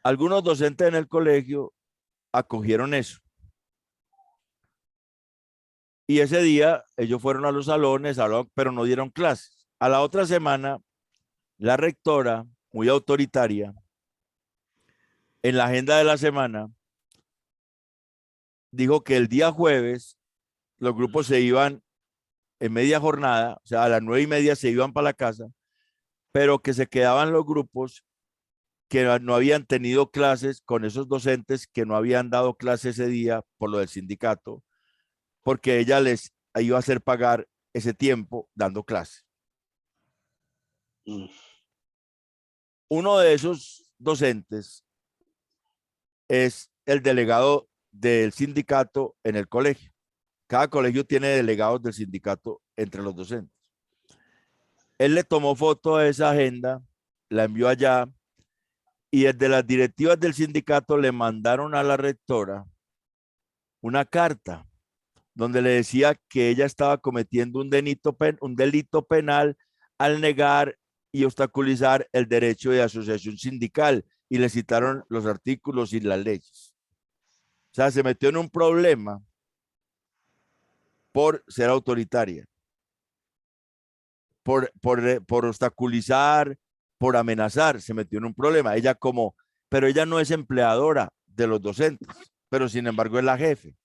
Algunos docentes en el colegio acogieron eso. Y ese día ellos fueron a los salones, pero no dieron clases. A la otra semana, la rectora, muy autoritaria, en la agenda de la semana, dijo que el día jueves los grupos se iban en media jornada, o sea, a las 9:30 se iban para la casa, pero que se quedaban los grupos que no habían tenido clases con esos docentes que no habían dado clase ese día por lo del sindicato, porque ella les iba a hacer pagar ese tiempo dando clase. Uno de esos docentes es el delegado del sindicato en el colegio. Cada colegio tiene delegados del sindicato entre los docentes. Él le tomó foto a esa agenda, la envió allá, y desde las directivas del sindicato le mandaron a la rectora una carta donde le decía que ella estaba cometiendo un delito penal al negar y obstaculizar el derecho de asociación sindical, y le citaron los artículos y las leyes. O sea, se metió en un problema por ser autoritaria, por obstaculizar, por amenazar, se metió en un problema. Pero ella no es empleadora de los docentes, pero sin embargo es la jefe.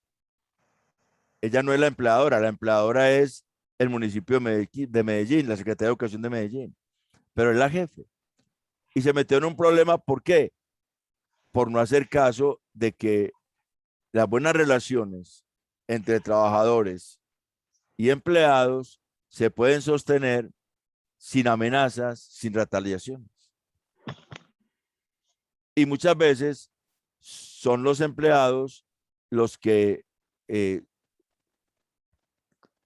Ella no es la empleadora es el municipio de Medellín, la Secretaría de Educación de Medellín, pero es la jefe. Y se metió en un problema, ¿por qué? Por no hacer caso de que las buenas relaciones entre trabajadores y empleados se pueden sostener sin amenazas, sin retaliaciones. Y muchas veces son los empleados los que,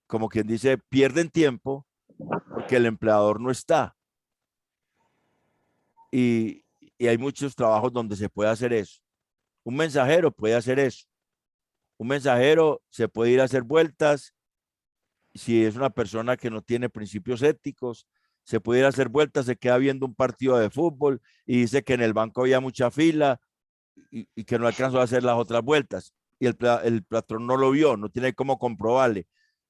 como quien dice, pierden tiempo porque el empleador no está. Y hay muchos trabajos donde se puede hacer eso. Un mensajero puede hacer eso. Un mensajero se puede ir a hacer vueltas. Si es una persona que no tiene principios éticos, se puede ir a hacer vueltas, se queda viendo un partido de fútbol y dice que en el banco había mucha fila y que no alcanzó a hacer las otras vueltas. Y el patrón no lo vio, no tiene cómo comprobarle,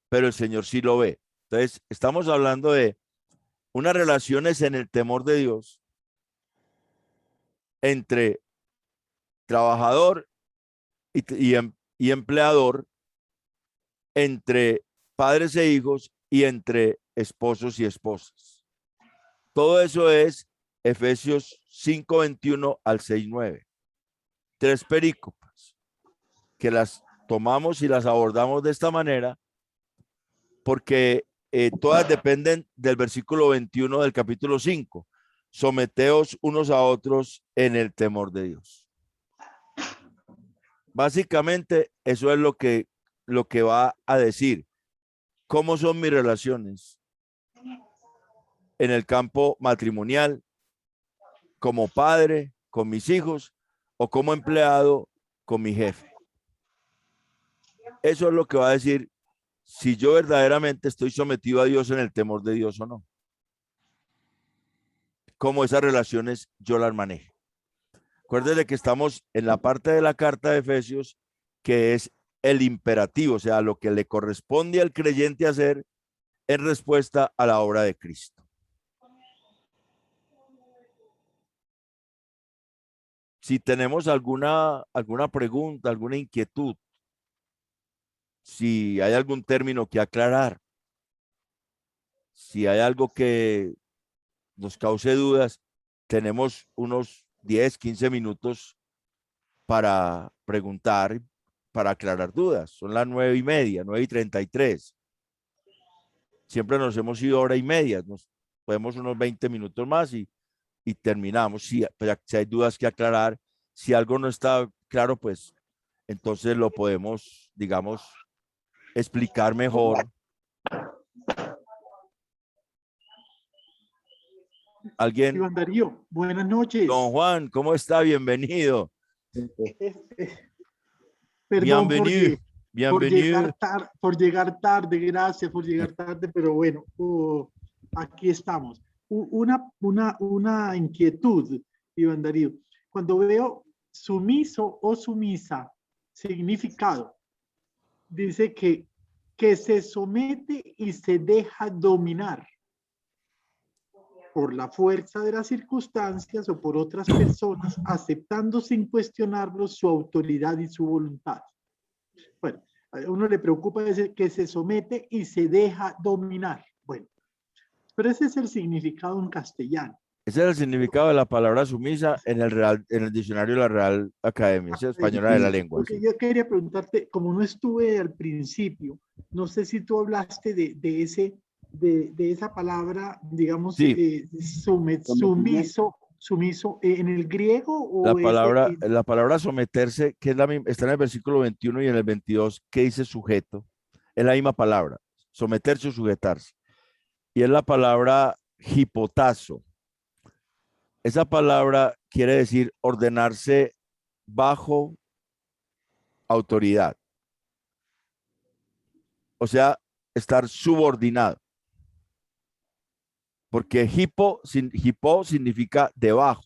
pero el Señor sí lo ve. Entonces, estamos hablando de unas relaciones en el temor de Dios entre trabajador y empleador, entre padres e hijos y entre esposos y esposas. Todo eso es Efesios 5:21 al 6:9. Tres perícopes que las tomamos y las abordamos de esta manera porque todas dependen del versículo 21 del capítulo 5. Someteos unos a otros en el temor de Dios. Básicamente eso es lo que va a decir. ¿Cómo son mis relaciones en el campo matrimonial, como padre, con mis hijos o como empleado, con mi jefe? Eso es lo que va a decir si yo verdaderamente estoy sometido a Dios en el temor de Dios o no. Cómo esas relaciones yo las manejo. Acuérdense que estamos en la parte de la carta de Efesios que es el imperativo, o sea, lo que le corresponde al creyente hacer en respuesta a la obra de Cristo. Si tenemos alguna pregunta, alguna inquietud, si hay algún término que aclarar, si hay algo que nos cause dudas, tenemos unos 10, 15 minutos para preguntar, para aclarar dudas. Son las 9:30, 9:33. Siempre nos hemos ido hora y media, nos podemos unos 20 minutos más y terminamos. Si hay dudas que aclarar, si algo no está claro, pues entonces lo podemos, digamos, explicar mejor. ¿Alguien? Iván Darío, buenas noches. Don Juan, ¿cómo está? Bienvenido. Perdón Bienvenido. por llegar tarde, gracias por llegar tarde, pero bueno, aquí estamos. Una inquietud, Iván Darío. Cuando veo sumiso o sumisa, significado, dice que se somete y se deja dominar por la fuerza de las circunstancias o por otras personas, aceptando sin cuestionarlo su autoridad y su voluntad. Bueno, a uno le preocupa decir que se somete y se deja dominar. Bueno, pero ese es el significado en castellano. Ese es el significado de la palabra sumisa en el diccionario de la Real Academia Española de la Lengua. Porque yo quería preguntarte, como no estuve al principio, no sé si tú hablaste de esa palabra, digamos, sí. Sumiso, en el griego o la palabra someterse, que está en el versículo 21 y en el 22, que dice sujeto, es la misma palabra, someterse o sujetarse. Y es la palabra hipotazo. Esa palabra quiere decir ordenarse bajo autoridad. O sea, estar subordinado. Porque hipo significa debajo.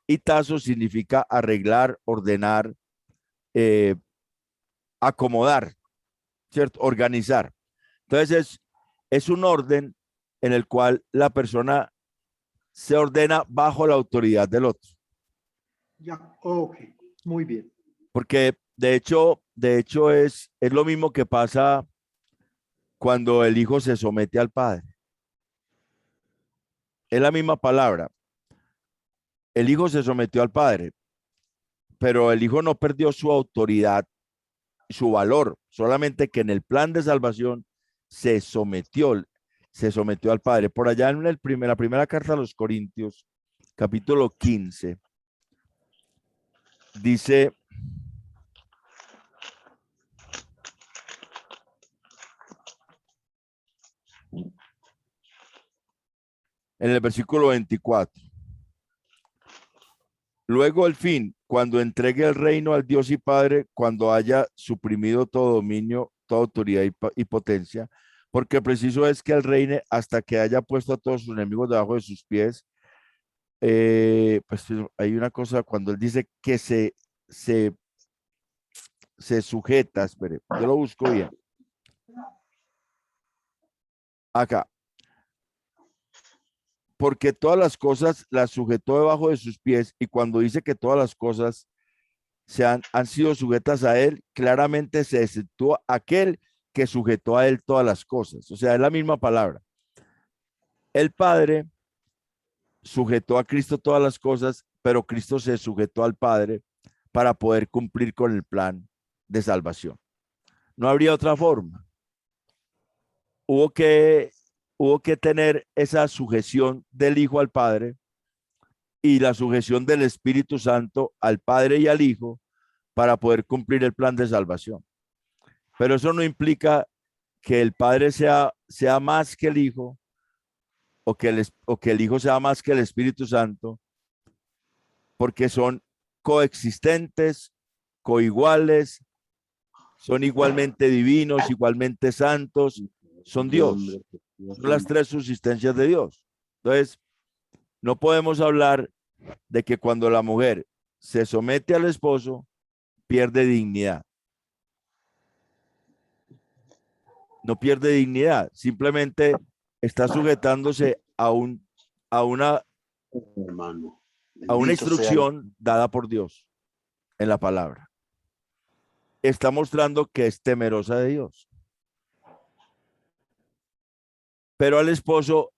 y tazo significa arreglar, ordenar, eh, acomodar, ¿cierto? Organizar. Entonces es un orden en el cual la persona se ordena bajo la autoridad del otro. Ya, ok, muy bien. Porque de hecho es lo mismo que pasa cuando el hijo se somete al padre. Es la misma palabra. El hijo se sometió al padre, pero el hijo no perdió su autoridad, su valor, solamente que en el plan de salvación se sometió, se sometió al padre. Por allá en la primera carta a los Corintios, capítulo 15, dice, en el versículo 24, luego el fin, cuando entregue el reino al Dios y Padre, cuando haya suprimido todo dominio, toda autoridad y potencia, porque preciso es que él reine hasta que haya puesto a todos sus enemigos debajo de sus pies. Pues hay una cosa, cuando él dice que se, se sujeta, espere, yo lo busco bien. Acá, porque todas las cosas las sujetó debajo de sus pies, y cuando dice que todas las cosas han sido sujetas a él, claramente se exceptúa aquel que sujetó a él todas las cosas. O sea, es la misma palabra. El Padre sujetó a Cristo todas las cosas, pero Cristo se sujetó al Padre para poder cumplir con el plan de salvación. No habría otra forma. Hubo que, hubo que tener esa sujeción del Hijo al Padre y la sujeción del Espíritu Santo al Padre y al Hijo para poder cumplir el plan de salvación. Pero eso no implica que el Padre sea más que el Hijo o que el Hijo sea más que el Espíritu Santo, porque son coexistentes, coiguales, son igualmente divinos, igualmente santos, son Dios, son las tres subsistencias de Dios. Entonces, no podemos hablar de que cuando la mujer se somete al esposo, pierde dignidad. No pierde dignidad, simplemente está sujetándose a una, Hermano, a una bendito sea el instrucción dada por Dios en la palabra. Está mostrando que es temerosa de Dios. Pero al esposo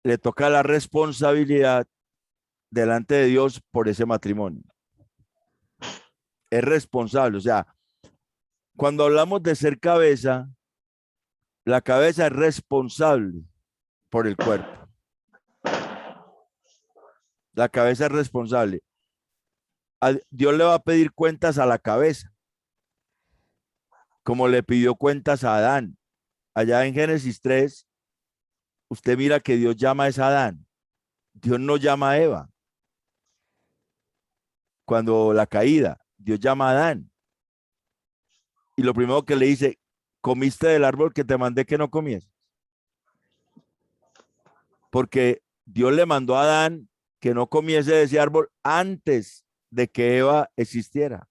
le toca la responsabilidad delante de Dios por ese matrimonio. Es responsable, o sea, cuando hablamos de ser cabeza, la cabeza es responsable por el cuerpo. La cabeza es responsable. Dios le va a pedir cuentas a la cabeza, como le pidió cuentas a Adán. Allá en Génesis 3, usted mira que Dios llama a esa Adán. Dios no llama a Eva. Cuando la caída, Dios llama a Adán. Y lo primero que le dice, comiste del árbol que te mandé que no comieses. Porque Dios le mandó a Adán que no comiese de ese árbol antes de que Eva existiera.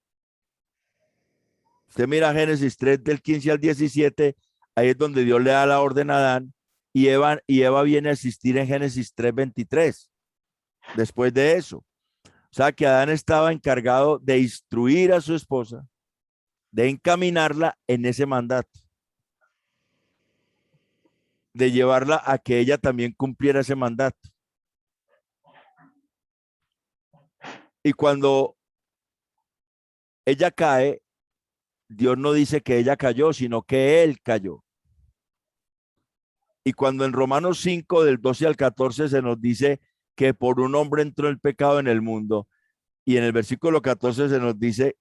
Usted mira Génesis 3 del 15 al 17, ahí es donde Dios le da la orden a Adán y Eva viene a existir en Génesis 3:23. Después de eso. O sea que Adán estaba encargado de instruir a su esposa, de encaminarla en ese mandato, de llevarla a que ella también cumpliera ese mandato. Y cuando ella cae, Dios no dice que ella cayó, sino que él cayó. Y cuando en Romanos 5, del 12 al 14, se nos dice que por un hombre entró el pecado en el mundo, y en el versículo 14 se nos dice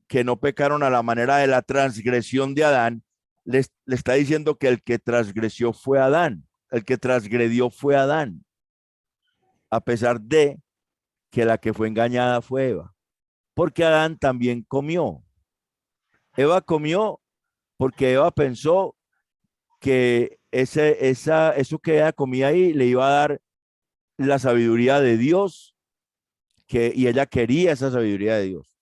que no pecaron a la manera de la transgresión de Adán, le está diciendo que el que transgredió fue Adán, a pesar de que la que fue engañada fue Eva, porque Adán también comió. Eva comió porque Eva pensó que eso que ella comía ahí le iba a dar la sabiduría de Dios, y ella quería esa sabiduría de Dios.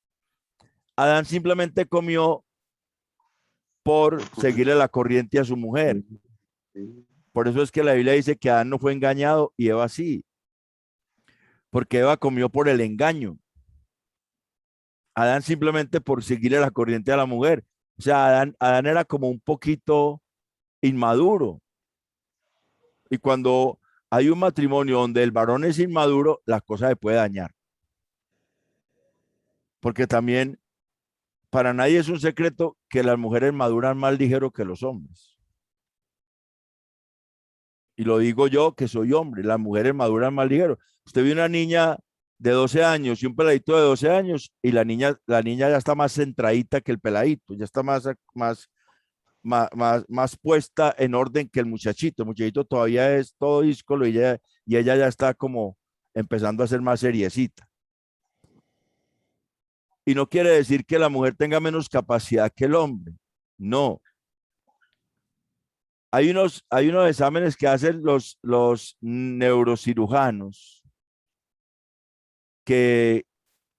Adán simplemente comió por seguirle la corriente a su mujer. Por eso es que la Biblia dice que Adán no fue engañado y Eva sí, porque Eva comió por el engaño. Adán simplemente por seguirle la corriente a la mujer. O sea, Adán era como un poquito inmaduro. Y cuando hay un matrimonio donde el varón es inmaduro, las cosas se puede dañar. Porque también para nadie es un secreto que las mujeres maduran más ligero que los hombres. Y lo digo yo que soy hombre, las mujeres maduran más ligero. Usted ve una niña de 12 años y un peladito de 12 años y la niña ya está más centradita que el peladito, ya está más puesta en orden que el muchachito. El muchachito todavía es todo díscolo y ella ya está como empezando a ser más seriecita. Y no quiere decir que la mujer tenga menos capacidad que el hombre. No. Hay unos exámenes que hacen los neurocirujanos que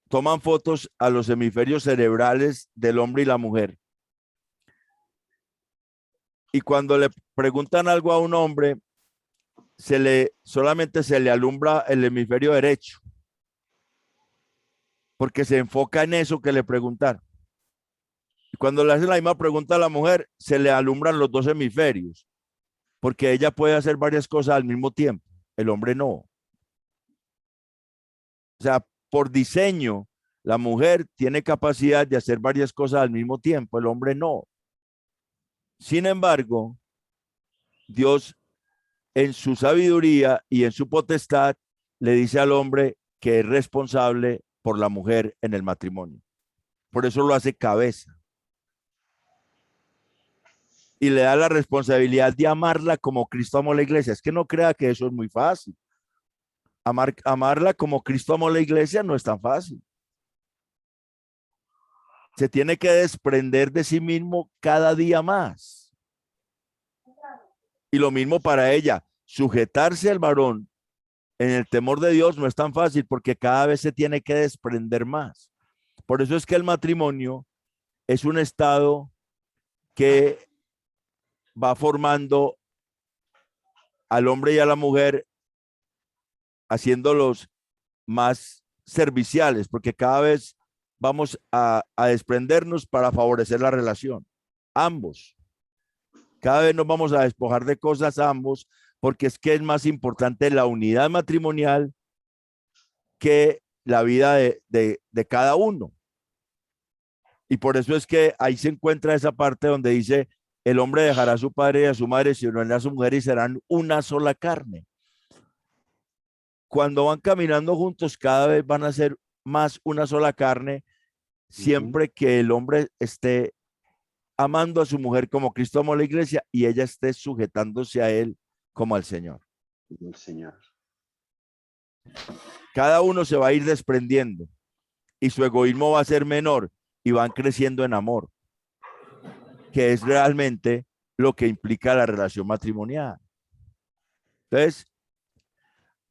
toman fotos a los hemisferios cerebrales del hombre y la mujer. Y cuando le preguntan algo a un hombre, solamente se le alumbra el hemisferio derecho, porque se enfoca en eso que le preguntaron. Y cuando le hacen la misma pregunta a la mujer, se le alumbran los dos hemisferios, porque ella puede hacer varias cosas al mismo tiempo, el hombre no. O sea, por diseño, la mujer tiene capacidad de hacer varias cosas al mismo tiempo, el hombre no. Sin embargo, Dios en su sabiduría y en su potestad le dice al hombre que es responsable por la mujer en el matrimonio. Por eso lo hace cabeza. Y le da la responsabilidad de amarla como Cristo amó la iglesia. Es que no crea que eso es muy fácil. Amarla como Cristo amó la iglesia no es tan fácil. Se tiene que desprender de sí mismo cada día más. Y lo mismo para ella. Sujetarse al varón en el temor de Dios no es tan fácil porque cada vez se tiene que desprender más. Por eso es que el matrimonio es un estado que va formando al hombre y a la mujer, haciéndolos más serviciales, porque cada vez vamos a desprendernos para favorecer la relación. Ambos. Cada vez nos vamos a despojar de cosas ambos, porque es que es más importante la unidad matrimonial que la vida de cada uno. Y por eso es que ahí se encuentra esa parte donde dice, el hombre dejará a su padre y a su madre, se unirán a su mujer y serán una sola carne. Cuando van caminando juntos, cada vez van a ser más una sola carne, siempre que el hombre esté amando a su mujer como Cristo amó a la iglesia y ella esté sujetándose a él como al Señor. El Señor. Cada uno se va a ir desprendiendo y su egoísmo va a ser menor y van creciendo en amor, que es realmente lo que implica la relación matrimonial. Entonces,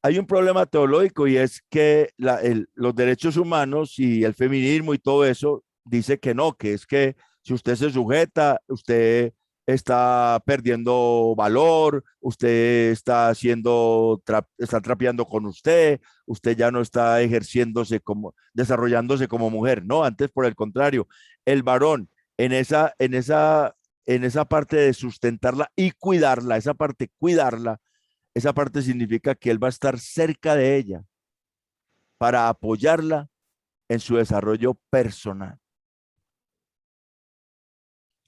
hay un problema teológico y es que los derechos humanos y el feminismo y todo eso dice que no, que es que si usted se sujeta, usted está perdiendo valor, usted está está trapeando con usted ya no está desarrollándose como mujer. No, antes por el contrario, el varón en esa parte de sustentarla y cuidarla, esa parte significa que él va a estar cerca de ella para apoyarla en su desarrollo personal.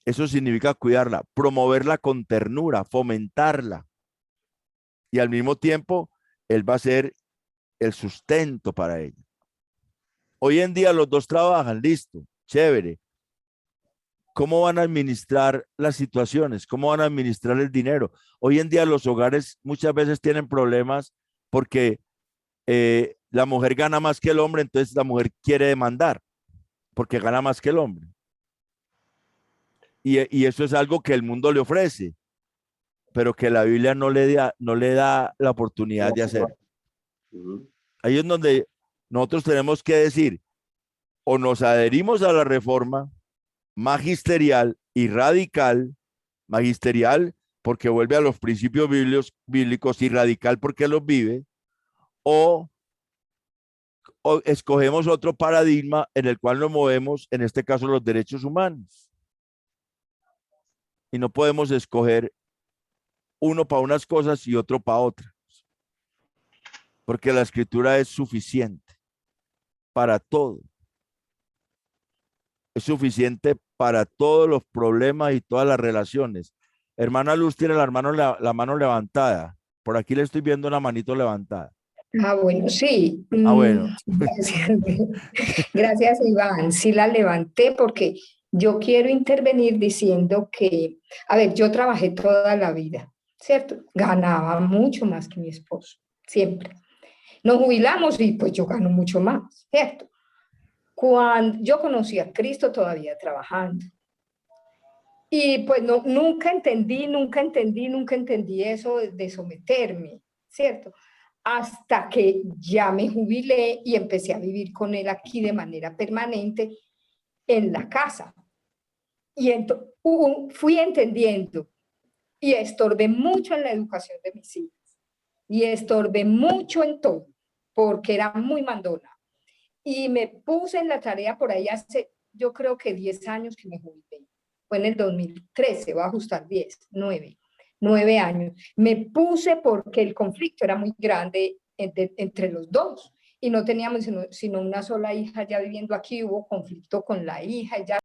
Eso significa cuidarla, promoverla con ternura, fomentarla. Y al mismo tiempo, él va a ser el sustento para ella. Hoy en día los dos trabajan, listo, chévere. ¿Cómo van a administrar las situaciones? ¿Cómo van a administrar el dinero? Hoy en día los hogares muchas veces tienen problemas porque la mujer gana más que el hombre, entonces la mujer quiere demandar porque gana más que el hombre. Y eso es algo que el mundo le ofrece, pero que la Biblia no le da la oportunidad de hacer. Ujú. Ahí es donde nosotros tenemos que decir, o nos adherimos a la reforma magisterial y radical, magisterial porque vuelve a los principios bíblicos y radical porque los vive, o escogemos otro paradigma en el cual nos movemos, en este caso los derechos humanos. Y no podemos escoger uno para unas cosas y otro para otras, porque la escritura es suficiente para todo. Es suficiente para todos los problemas y todas las relaciones. Hermana Luz tiene la mano levantada. Por aquí le estoy viendo una manito levantada. Bueno, sí. Bueno. Gracias. Gracias, Iván. Sí la levanté porque yo quiero intervenir diciendo que, a ver, yo trabajé toda la vida, ¿cierto? Ganaba mucho más que mi esposo, siempre. Nos jubilamos y pues yo gano mucho más, ¿cierto? Cuando yo conocí a Cristo todavía trabajando. Y pues no, nunca entendí eso de someterme, ¿cierto? Hasta que ya me jubilé y empecé a vivir con él aquí de manera permanente en la casa. Y fui entendiendo y estorbé mucho en la educación de mis hijas. Y estorbé mucho en todo, porque era muy mandona. Y me puse en la tarea por ahí hace, yo creo que 10 años que me jubilé. Fue en el 2013, voy a ajustar 9 años. Me puse porque el conflicto era muy grande entre los dos y no teníamos sino una sola hija ya viviendo aquí, hubo conflicto con la hija, ella